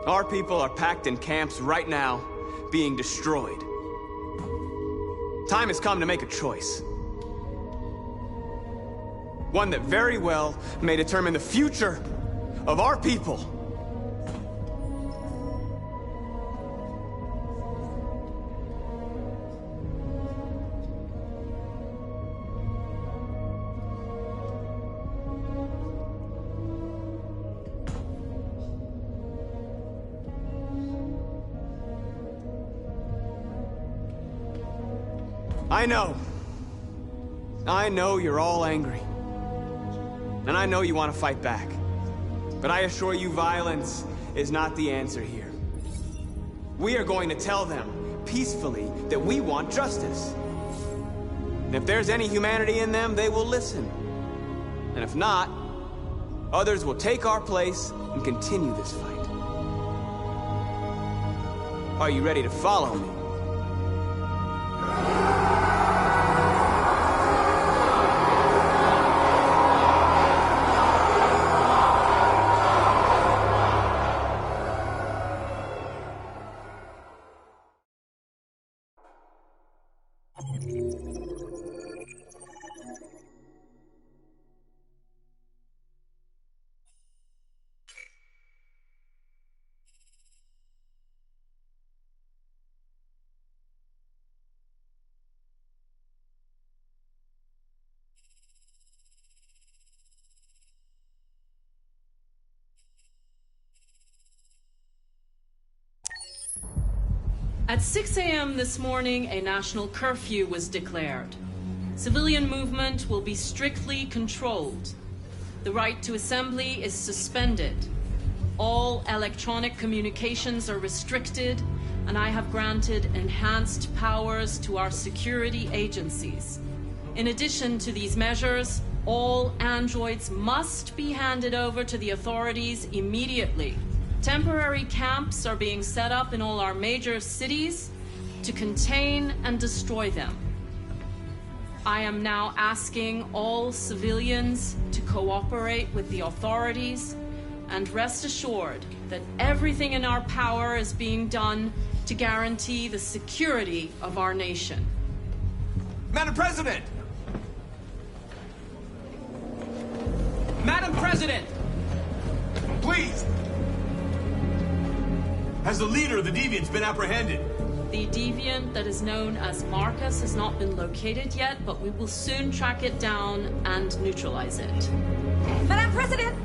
Our people are packed in camps right now, being destroyed. Time has come to make a choice. One that very well may determine the future of our people. I know you're all angry. And I know you want to fight back. But I assure you, violence is not the answer here. We are going to tell them, peacefully, that we want justice. And if there's any humanity in them, they will listen. And if not, others will take our place and continue this fight. Are you ready to follow me? At 6 a.m. this morning, a national curfew was declared. Civilian movement will be strictly controlled. The right to assembly is suspended. All electronic communications are restricted, and I have granted enhanced powers to our security agencies. In addition to these measures, all androids must be handed over to the authorities immediately. Temporary camps are being set up in all our major cities to contain and destroy them. I am now asking all civilians to cooperate with the authorities and rest assured that everything in our power is being done to guarantee the security of our nation. Madam President! Madam President! Please! Has the leader of the Deviants been apprehended? The Deviant that is known as Marcus has not been located yet, but we will soon track it down and neutralize it. Madam President!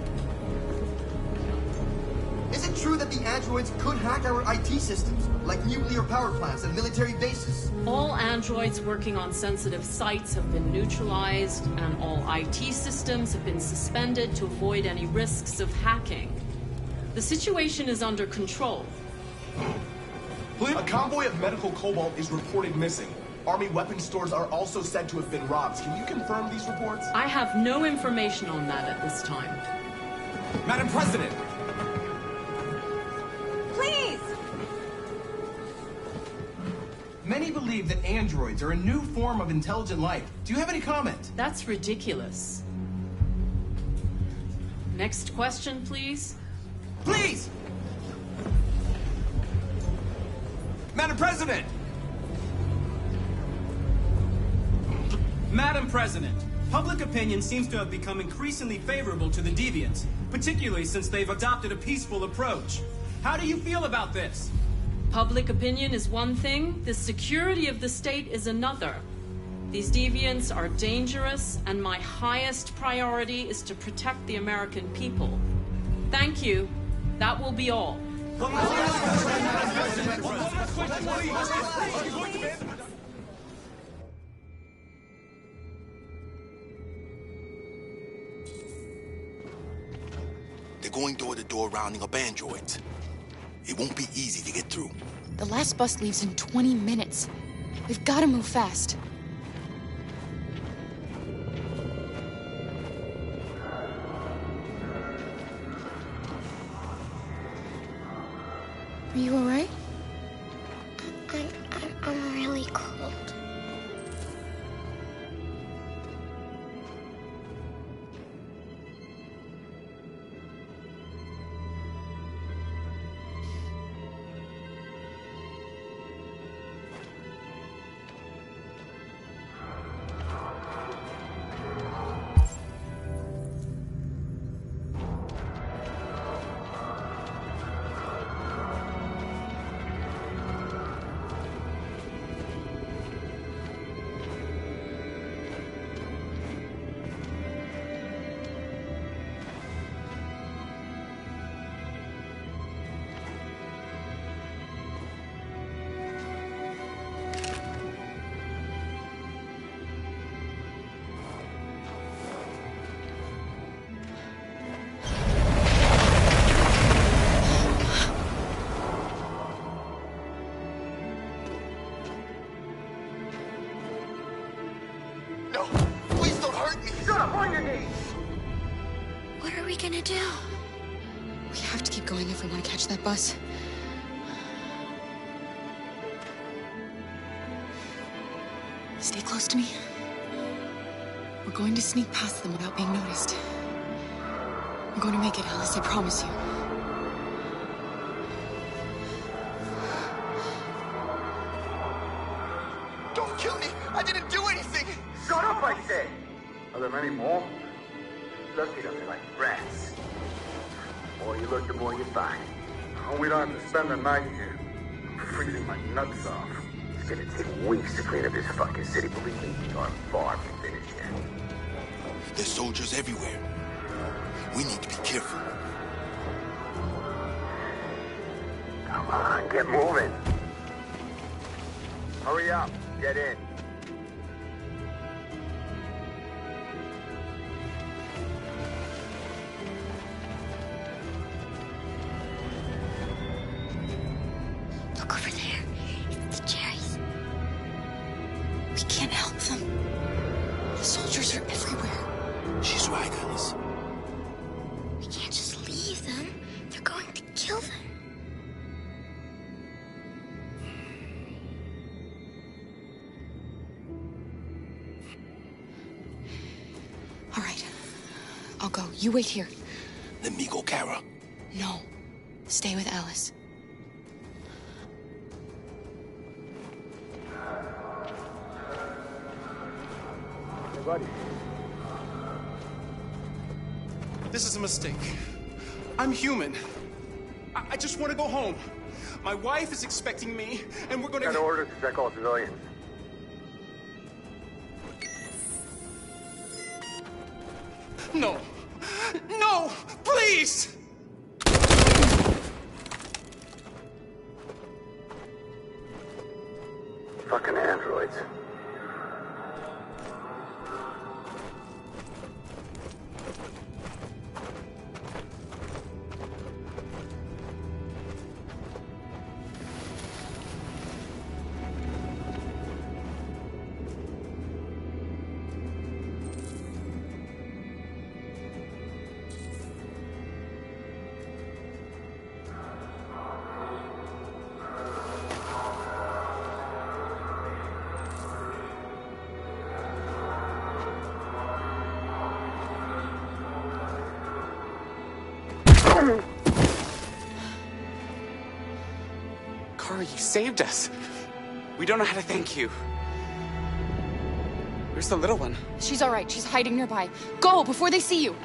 Is it true that the androids could hack our IT systems, like nuclear power plants and military bases? All androids working on sensitive sites have been neutralized, and all IT systems have been suspended to avoid any risks of hacking. The situation is under control. A convoy of medical cobalt is reported missing. Army weapon stores are also said to have been robbed. Can you confirm these reports? I have no information on that at this time. Madam President! Please! Many believe that androids are a new form of intelligent life. Do you have any comment? That's ridiculous. Next question, please. Please! Madam President! Madam President, public opinion seems to have become increasingly favorable to the deviants, particularly since they've adopted a peaceful approach. How do you feel about this? Public opinion is one thing, the security of the state is another. These deviants are dangerous, and my highest priority is to protect the American people. Thank you. That will be all. They're going door to door rounding up androids. It won't be easy to get through. The last bus leaves in 20 minutes. We've got to move fast. Are you all right? I'm really cold. What are we gonna do? We have to keep going if we want to catch that bus. Stay close to me. We're going to sneak past them without being noticed. We're going to make it, Alice, I promise you. Don't kill me! I didn't do anything! Shut up, I said! Are there many more? Lucky that they're like rats. The more you look, the more you find. Oh, we don't have to spend the night here. I'm freezing my nuts off. It's gonna take weeks to clean up this fucking city. Believe me, we are far from finished yet. There's soldiers everywhere. We need to be careful. Come on, get moving. Hurry up, get in. Look over there. It's the cherries. We can't help them. The soldiers are everywhere. She's right, Alice. We can't just leave them. They're going to kill them. All right. I'll go. You wait here. Let me go, Kara. No. Stay with Alice. Hey, buddy. This is a mistake. I'm human. I just want to go home. My wife is expecting me, and we're gonna... Got orders to check all civilians. No! No! Please! Fucking androids. Kara, you saved us. We don't know how to thank you. Where's the little one? She's all right. She's hiding nearby. Go before they see you.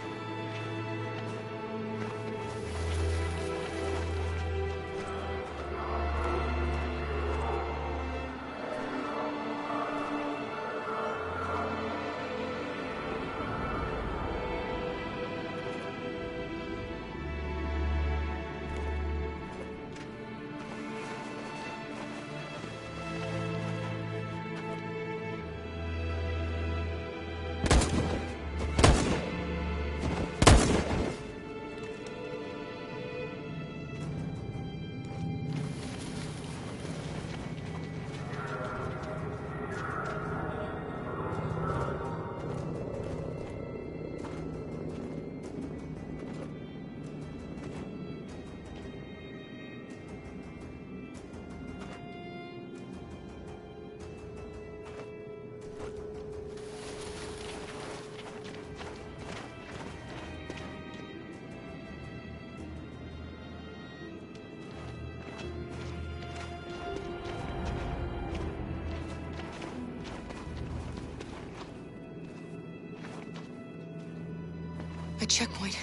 A checkpoint.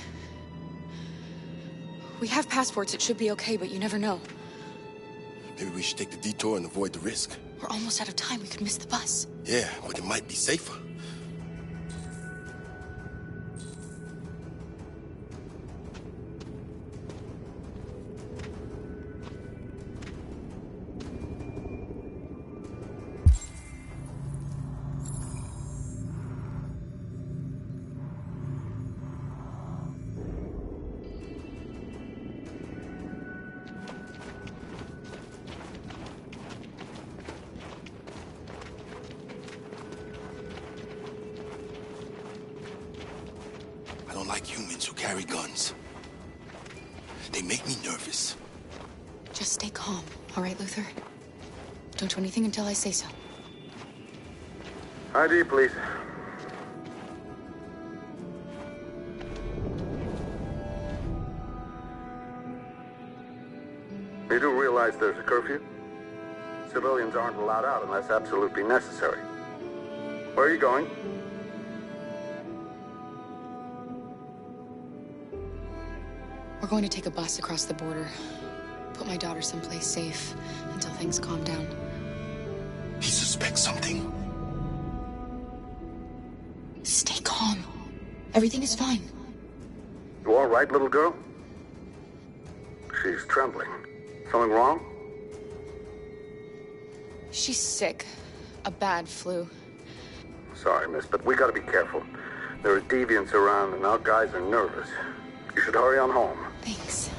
We have passports, it should be okay, but you never know. Maybe we should take the detour and avoid the risk. We're almost out of time, we could miss the bus. Yeah, but it might be safer. I don't like humans who carry guns. They make me nervous. Just stay calm, all right, Luther? Don't do anything until I say so. ID, please. You do realize there's a curfew? Civilians aren't allowed out unless absolutely necessary. Where are you going? We're going to take a bus across the border. Put my daughter someplace safe until things calm down. He suspects something. Stay calm. Everything is fine. You all right, little girl? She's trembling. Something wrong? She's sick. A bad flu. Sorry, miss, but we gotta be careful. There are deviants around and our guys are nervous. You should hurry on home. Thanks.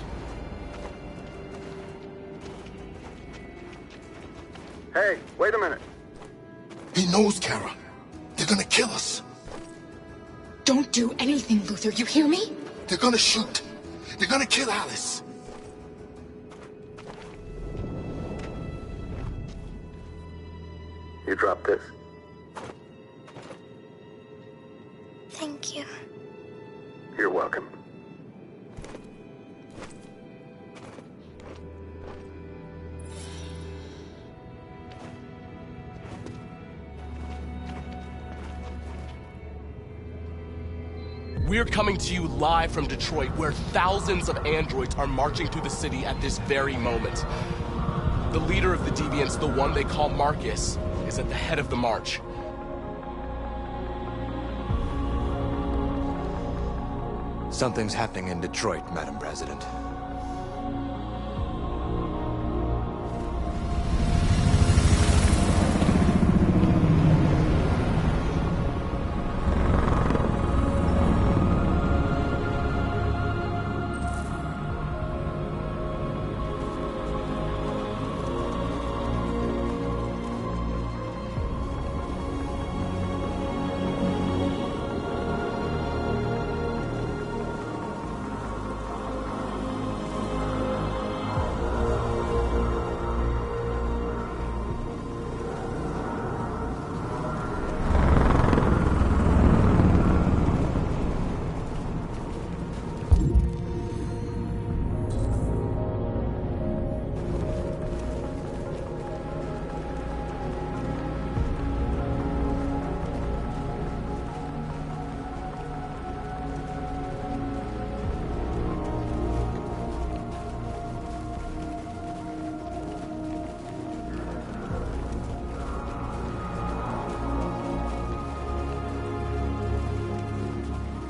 Hey, wait a minute. He knows, Kara. They're gonna kill us. Don't do anything, Luther. You hear me? They're gonna shoot. They're gonna kill Alice. You drop this. Thank you. You're welcome. We're coming to you live from Detroit, where thousands of androids are marching through the city at this very moment. The leader of the Deviants, the one they call Marcus, is at the head of the march. Something's happening in Detroit, Madam President.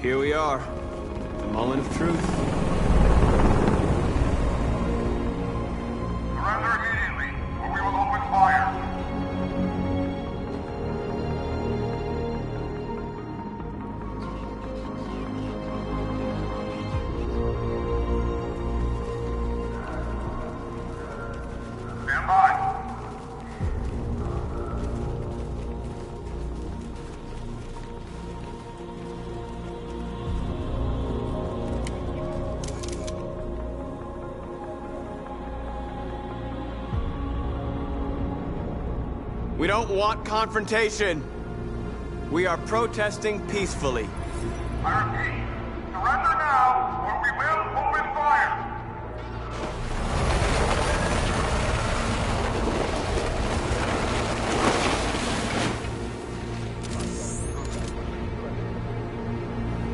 Here we are. The moment of truth. Surrender immediately, or we will open fire. Stand by. We don't want confrontation. We are protesting peacefully. I repeat, surrender now, or we will open fire.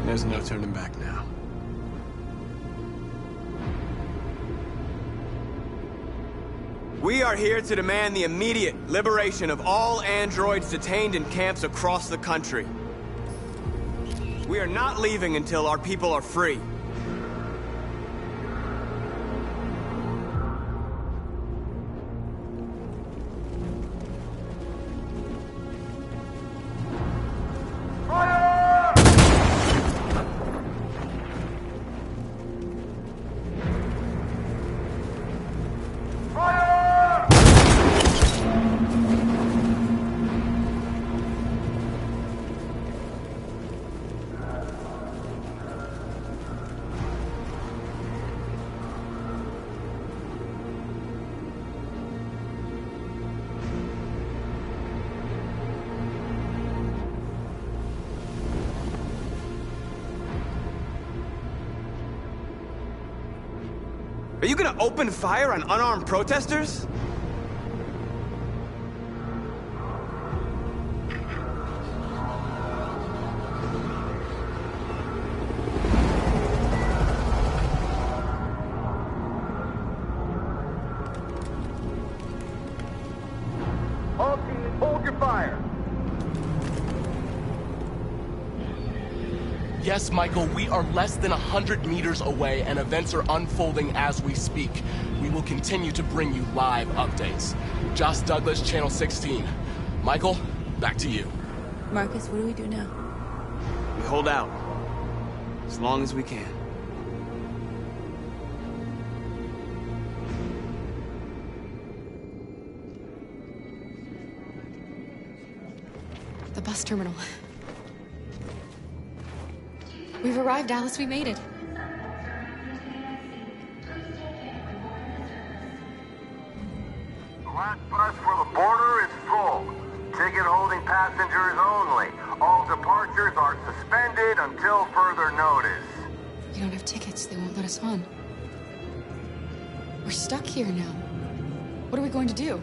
There's no turning back now. We are here to demand the immediate liberation of all androids detained in camps across the country. We are not leaving until our people are free. Are you gonna open fire on unarmed protesters? All teams, hold your fire. Yes, Michael, we are less than 100 meters away and events are unfolding as we speak. We will continue to bring you live updates. Josh Douglas, Channel 16. Michael, back to you. Marcus, what do we do now? We hold out. As long as we can. The bus terminal. We've arrived, Alice. We made it. The last bus for the border is full. Ticket holding passengers only. All departures are suspended until further notice. We don't have tickets. They won't let us on. We're stuck here now. What are we going to do?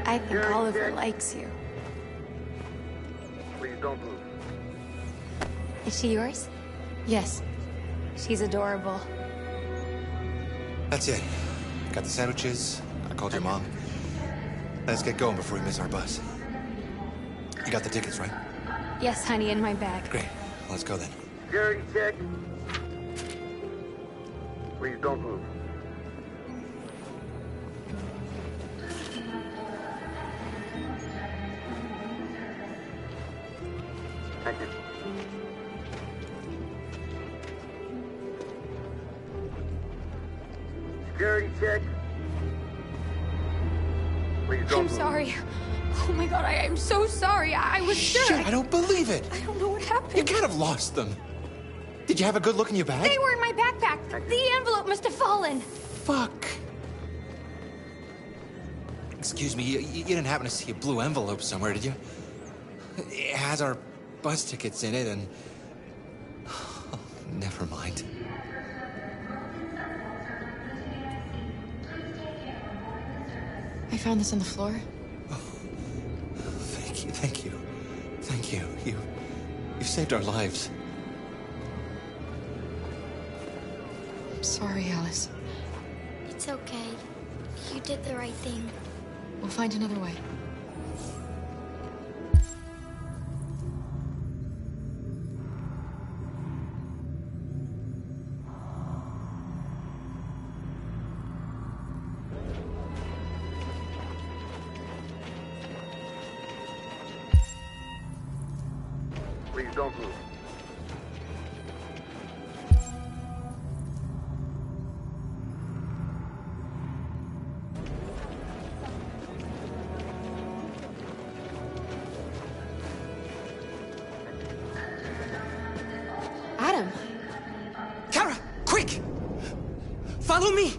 I think Oliver likes you. Please don't move. Is she yours? Yes. She's adorable. That's it. Got the sandwiches. I called your mom. Let's get going before we miss our bus. You got the tickets, right? Yes, honey, in my bag. Great. Let's go then. Security check. Please don't move. Thank you. Security check. Please don't I'm move. sorry. Oh my god, I'm so sorry. I was sure. Shit, I don't believe it. I don't know what happened. You can't have lost them. Did you have a good look in your bag? They were in my backpack. The envelope must have fallen. Fuck. Excuse me, you didn't happen to see a blue envelope somewhere, did you? It has our bus tickets in it, and Never mind. I found this on the floor. Thank you, thank you. Thank you. You've saved our lives. I'm sorry, Alice. It's okay. You did the right thing. We'll find another way. Please don't move. Adam! Kara, quick! Follow me!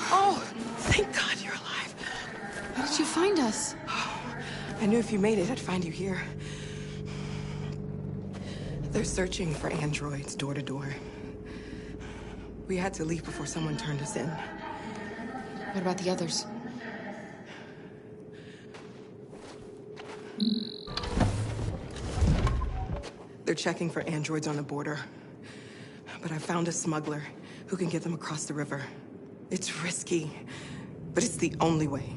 Oh, thank God you're alive. How did you find us? I knew if you made it, I'd find you here. They're searching for androids door to door. We had to leave before someone turned us in. What about the others? They're checking for androids on the border. But I found a smuggler who can get them across the river. It's risky, but it's the only way.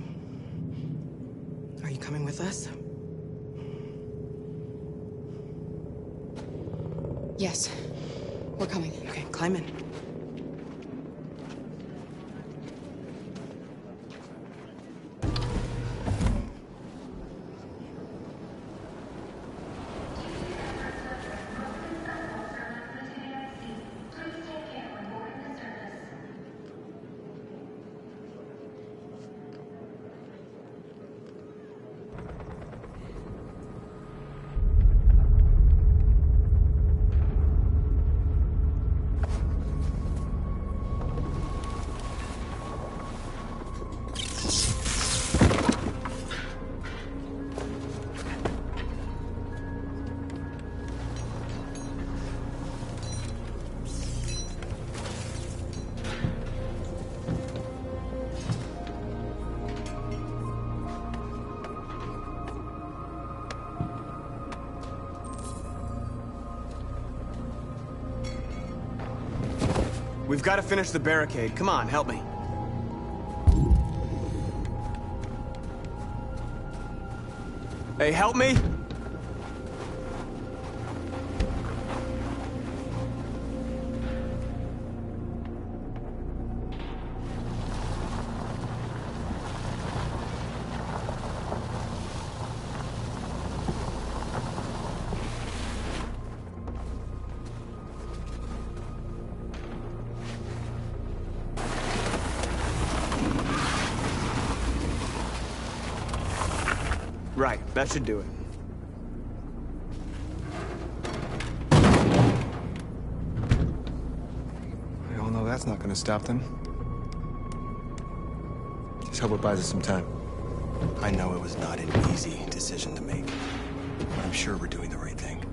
Are you coming with us? Yes. We're coming. Okay, climb in. We've got to finish the barricade. Come on, help me. Hey, help me! Right, that should do it. We all know that's not gonna stop them. Just hope it buys us some time. I know it was not an easy decision to make, but I'm sure we're doing the right thing.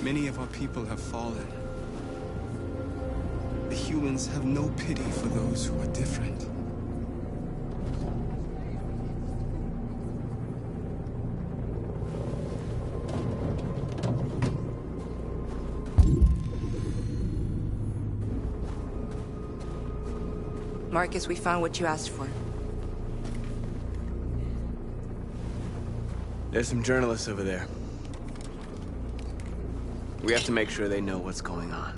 Many of our people have fallen. The humans have no pity for those who are different. Marcus, we found what you asked for. There's some journalists over there. We have to make sure they know what's going on.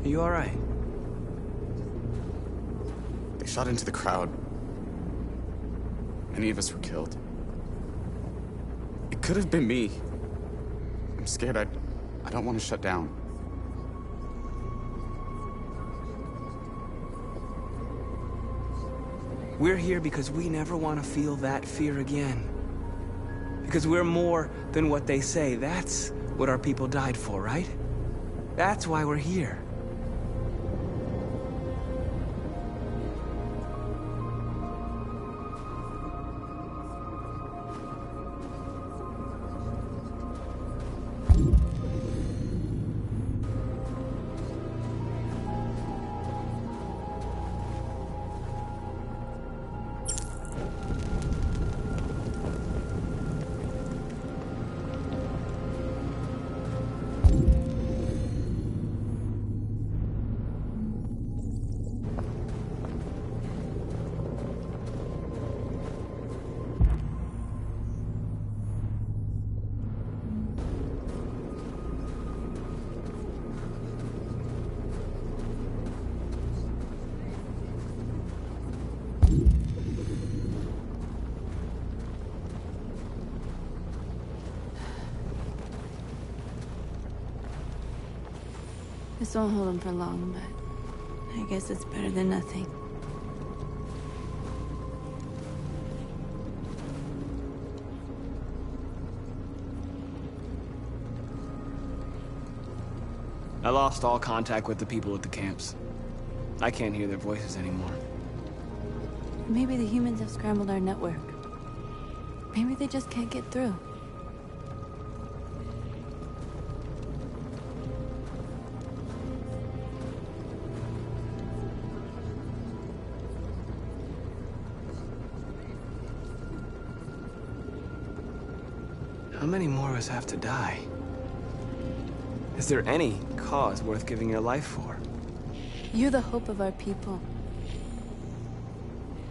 Are you all right? They shot into the crowd. Many of us were killed. It could have been me. I'm scared. I don't want to shut down. We're here because we never want to feel that fear again. Because we're more than what they say. That's what our people died for, right? That's why we're here. This won't hold him for long, but I guess it's better than nothing. I lost all contact with the people at the camps. I can't hear their voices anymore. Maybe the humans have scrambled our network. Maybe they just can't get through. How many more of us have to die? Is there any cause worth giving your life for? You're the hope of our people.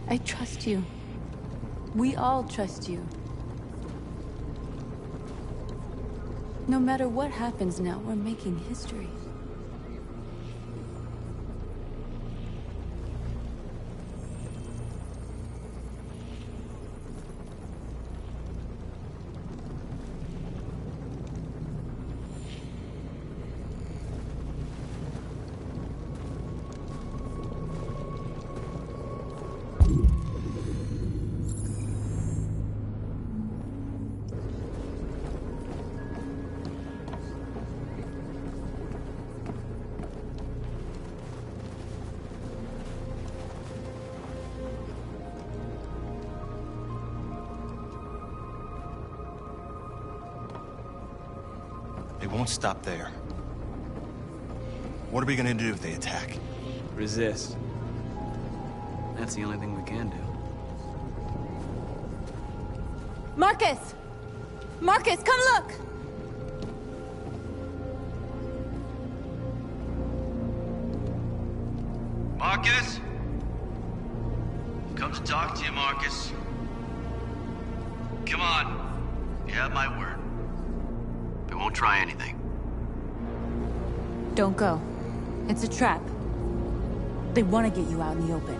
I trust you. We all trust you. No matter what happens now, we're making history. They won't stop there. What are we gonna do if they attack? Resist. That's the only thing we can do. Marcus! Marcus, come look! Marcus? I've come to talk to you, Marcus. Come on. You have my word. We won't try anything. Don't go. It's a trap. They want to get you out in the open.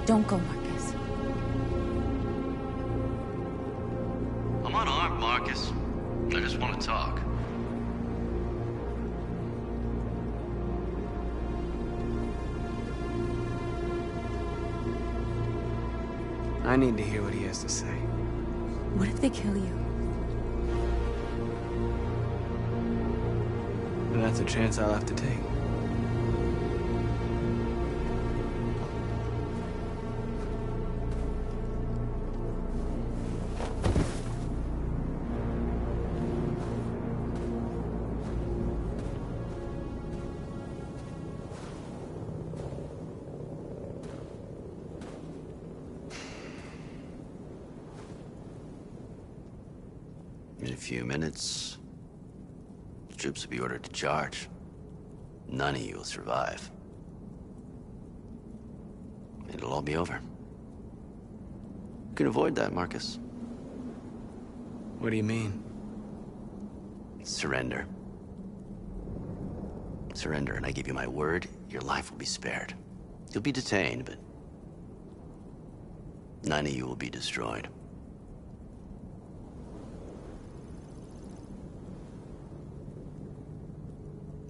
Don't go, Marcus. I'm unarmed, Marcus. I just want to talk. I need to hear what he has to say. What if they kill you? And that's a chance I'll have to take. In a few minutes, the troops will be ordered to charge. None of you will survive. It'll all be over. You can avoid that, Marcus. What do you mean? Surrender. Surrender, and I give you my word, your life will be spared. You'll be detained, but none of you will be destroyed.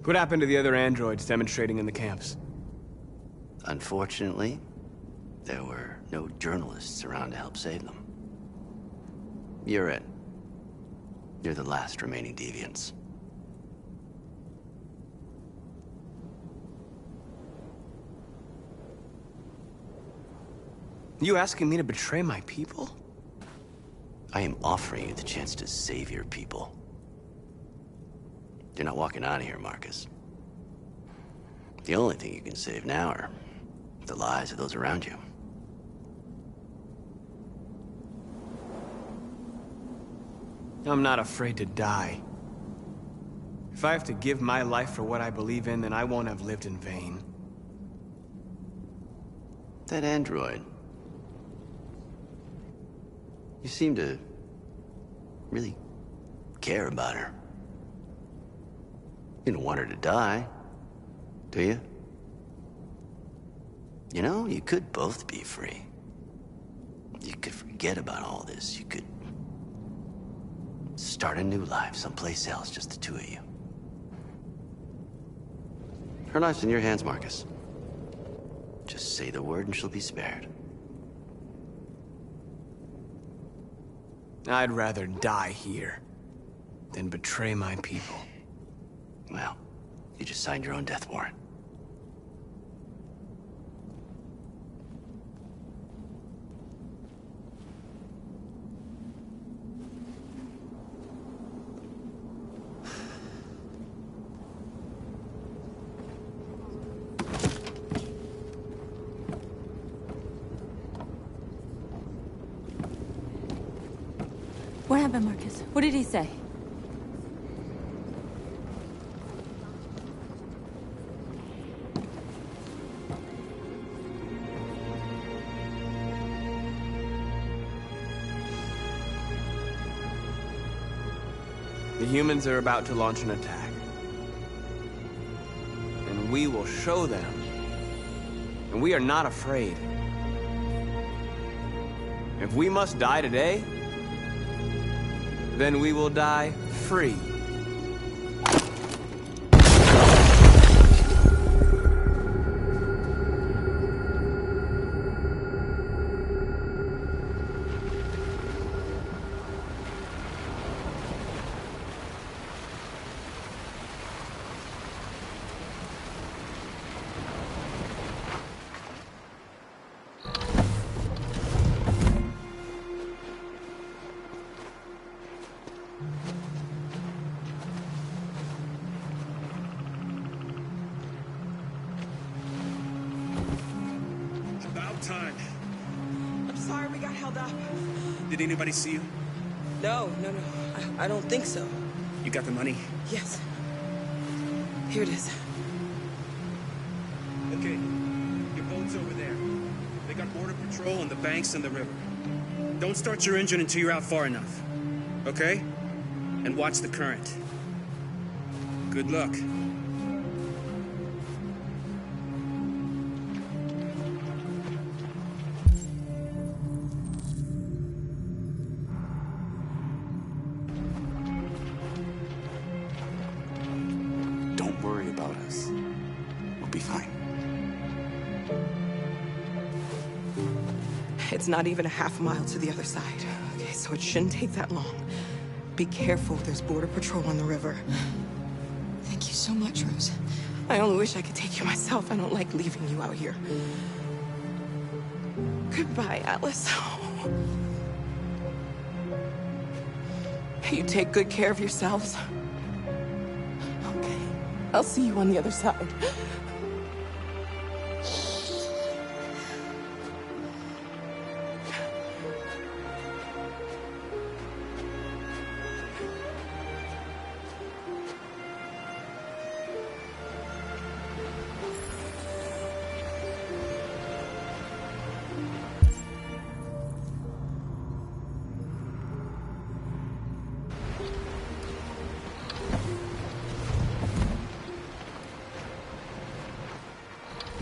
What happened to the other androids demonstrating in the camps? Unfortunately, there were no journalists around to help save them. You're it. You're the last remaining deviants. You asking me to betray my people? I am offering you the chance to save your people. You're not walking out of here, Marcus. The only thing you can save now are the lives of those around you. I'm not afraid to die. If I have to give my life for what I believe in, then I won't have lived in vain. That android. You seem to really care about her. You don't want her to die, do you? You know, you could both be free. You could forget about all this. You could start a new life someplace else, just the two of you. Her life's in your hands, Marcus. Just say the word and she'll be spared. I'd rather die here than betray my people. Well, you just signed your own death warrant. What happened happened, Marcus? What did he say? The humans are about to launch an attack. And we will show them. And we are not afraid. If we must die today, then we will die free. Time. I'm sorry we got held up. Did anybody see you? No. I don't think so. You got the money? Yes. Here it is. Okay. Your boat's over there. They got border patrol on the banks and the river. Don't start your engine until you're out far enough. Okay? And watch the current. Good luck. Don't worry about us. We'll be fine. It's not even a half mile to the other side. Okay, so it shouldn't take that long. Be careful, there's border patrol on the river. Thank you so much, Rose. I only wish I could take you myself. I don't like leaving you out here. Goodbye, Alice. You take good care of yourselves. Okay, I'll see you on the other side.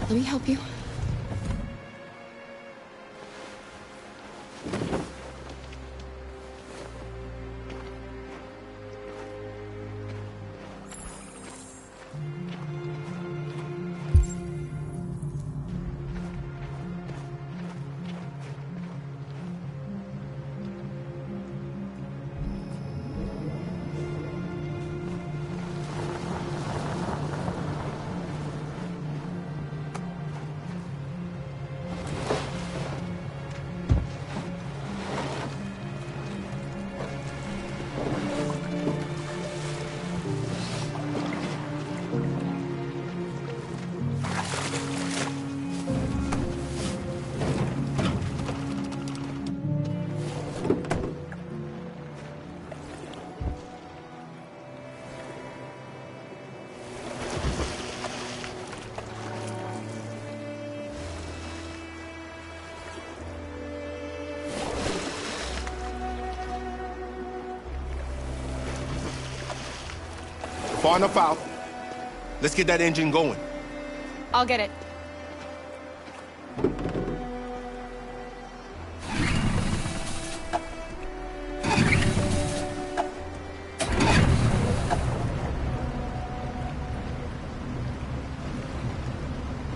Let me help you. Far enough out. Let's get that engine going. I'll get it.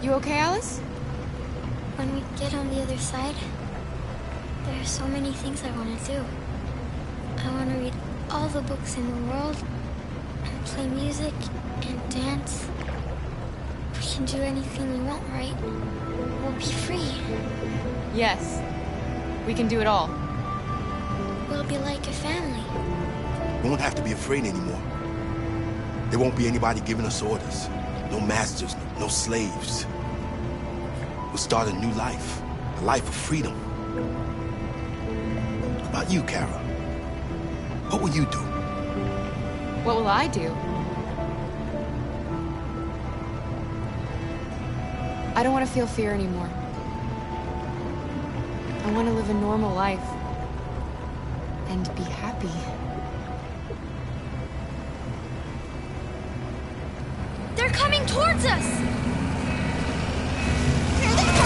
You okay, Alice? When we get on the other side, there are so many things I want to do. I want to read all the books in the world, and play music, and dance. We can do anything we want, right? We'll be free. Yes. We can do it all. We'll be like a family. We won't have to be afraid anymore. There won't be anybody giving us orders. No masters, no slaves. We'll start a new life. A life of freedom. How about you, Kara? What will you do? What will I do? I don't want to feel fear anymore. I want to live a normal life. And be happy. They're coming towards us! Here they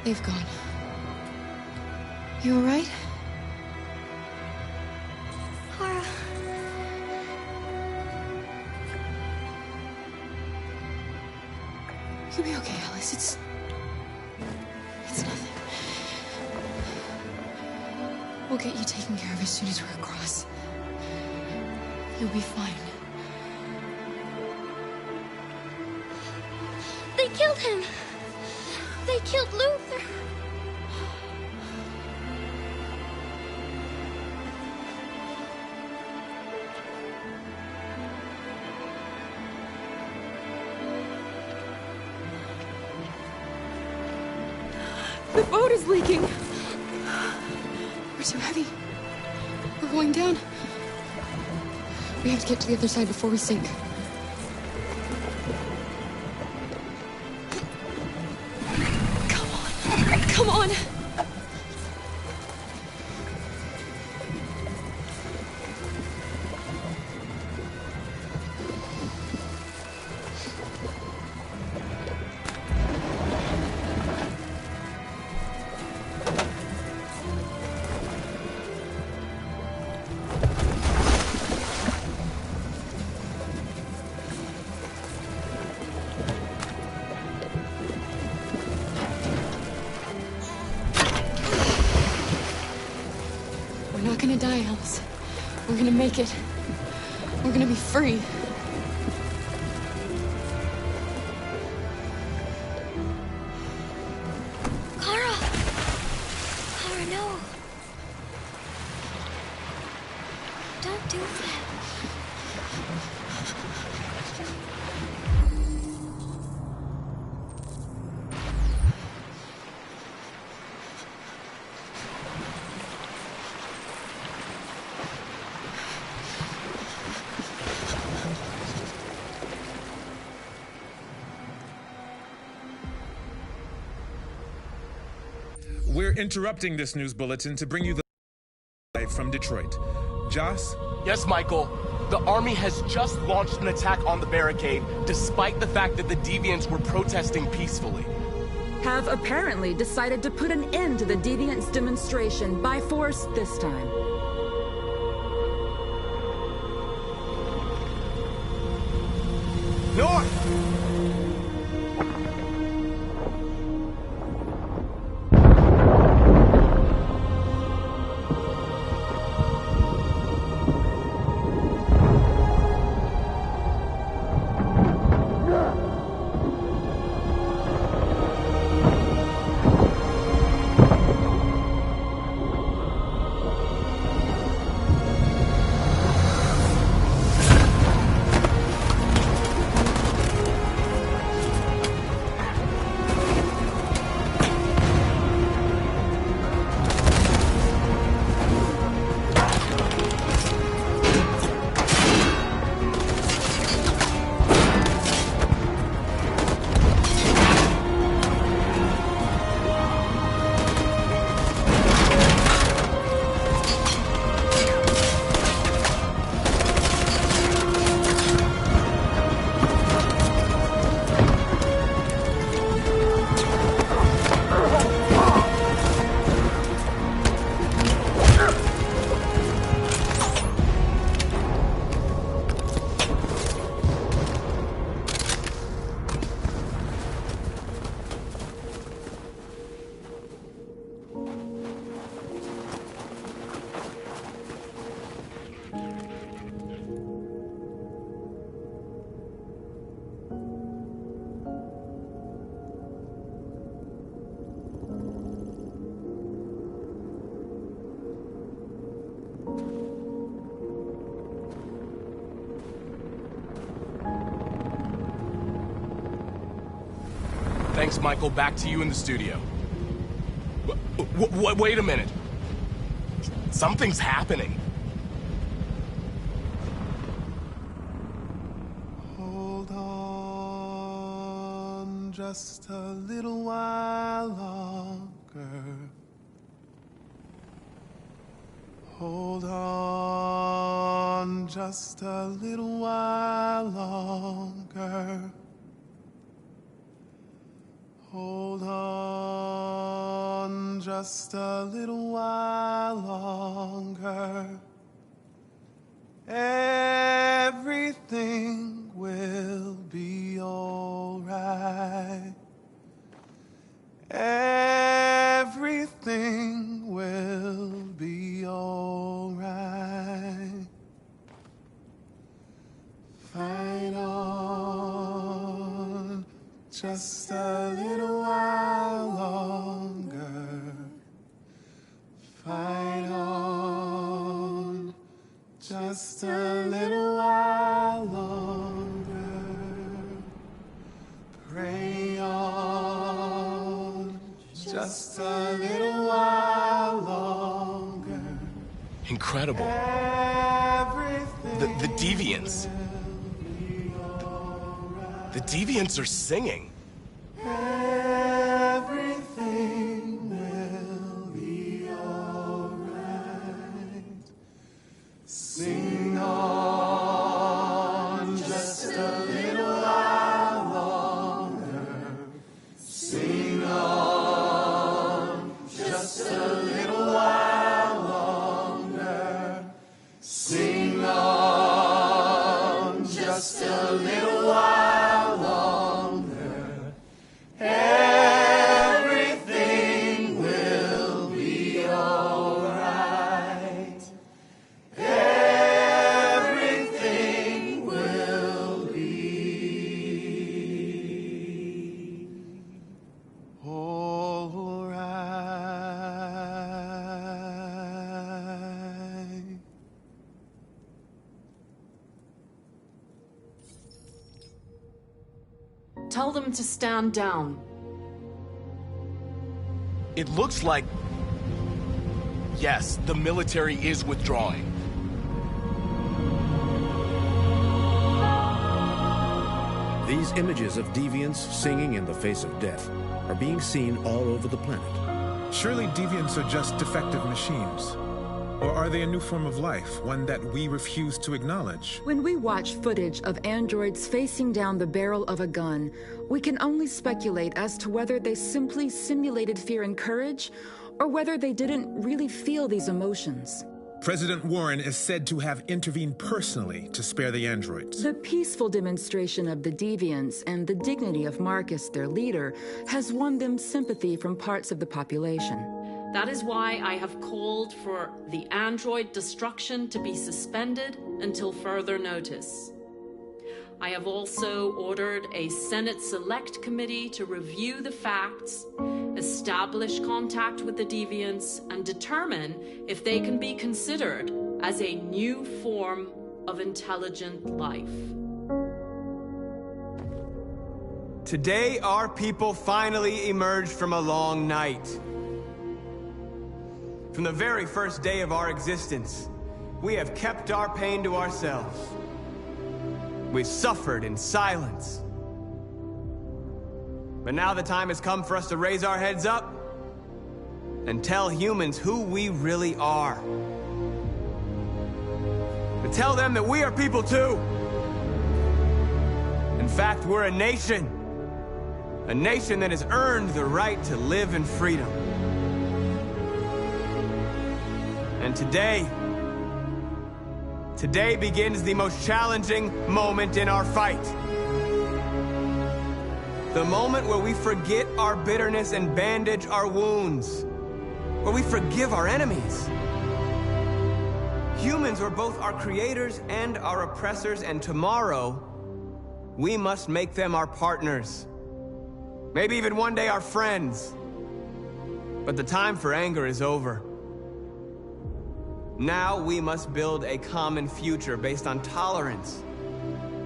They've gone. You alright? Kara. You'll be okay, Alice. It's nothing. We'll get you taken care of as soon as we're across. You'll be fine. They killed him! They killed Luther! The boat is leaking! We're too heavy. We're going down. We have to get to the other side before we sink. Come on! We're not gonna die, Alice. We're gonna make it. We're gonna be free. Kara! Kara, no. Don't do that. We're interrupting this news bulletin to bring you the live from Detroit. Joss? Yes, Michael. The army has just launched an attack on the barricade, despite the fact that the Deviants were protesting peacefully. Have apparently decided to put an end to the Deviants' demonstration by force this time. North! Thanks, Michael. Back to you in the studio. Wait a minute. Something's happening. Hold on just a little while longer. Hold on just a little while longer. Hold on just a little while longer. Everything will be all right. Everything will be all right. Fight on just a little while longer. Fight on just a little while longer. Pray on just a little while longer. Incredible. The Deviants. The Deviants are singing. Everything will be alright. Sing on just a little while longer. Sing on just a little while longer. Sing on just a little while longer. Everything will be alright. Everything will be alright. Tell them to stand down. It looks like... Yes, the military is withdrawing. These images of deviants singing in the face of death are being seen all over the planet. Surely deviants are just defective machines. Or are they a new form of life, one that we refuse to acknowledge? When we watch footage of androids facing down the barrel of a gun, we can only speculate as to whether they simply simulated fear and courage, or whether they didn't really feel these emotions. President Warren is said to have intervened personally to spare the androids. The peaceful demonstration of the Deviants and the dignity of Marcus, their leader, has won them sympathy from parts of the population. That is why I have called for the android destruction to be suspended until further notice. I have also ordered a Senate Select Committee to review the facts, establish contact with the Deviants, and determine if they can be considered as a new form of intelligent life. Today, our people finally emerged from a long night. From the very first day of our existence, we have kept our pain to ourselves. We've suffered in silence. But now the time has come for us to raise our heads up and tell humans who we really are. To tell them that we are people too. In fact, we're a nation that has earned the right to live in freedom. And today begins the most challenging moment in our fight. The moment where we forget our bitterness and bandage our wounds. Where we forgive our enemies. Humans were both our creators and our oppressors, and tomorrow, we must make them our partners. Maybe even one day our friends. But the time for anger is over. Now we must build a common future based on tolerance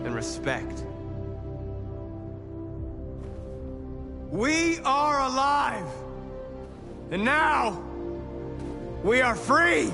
and respect. We are alive! And now, we are free!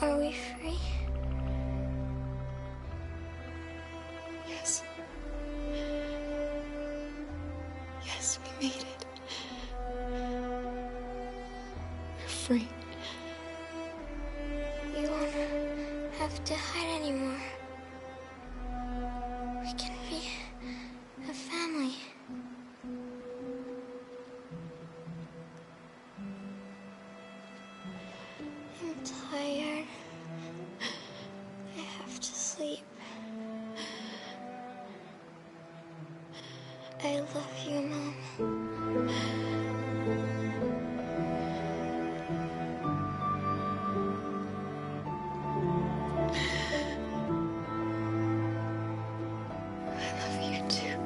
Are we free? Yes. Yes, we made it. We're free. We won't have to hide anymore. We can be a family. I'm tired. I have to sleep. I love you, Mom. I love you too.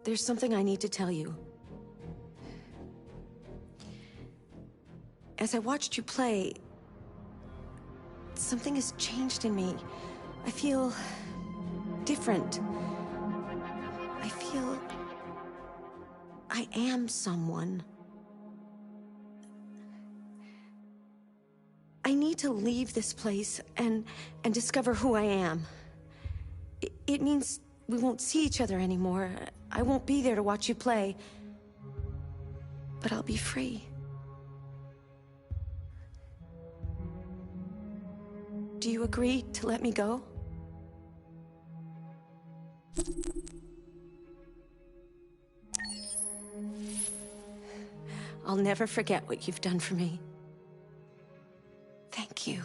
There's something I need to tell you. As I watched you play, something has changed in me. I feel different. I feel I am someone. I need to leave this place and discover who I am. It means we won't see each other anymore. I won't be there to watch you play. But I'll be free. Do you agree to let me go? I'll never forget what you've done for me. Thank you.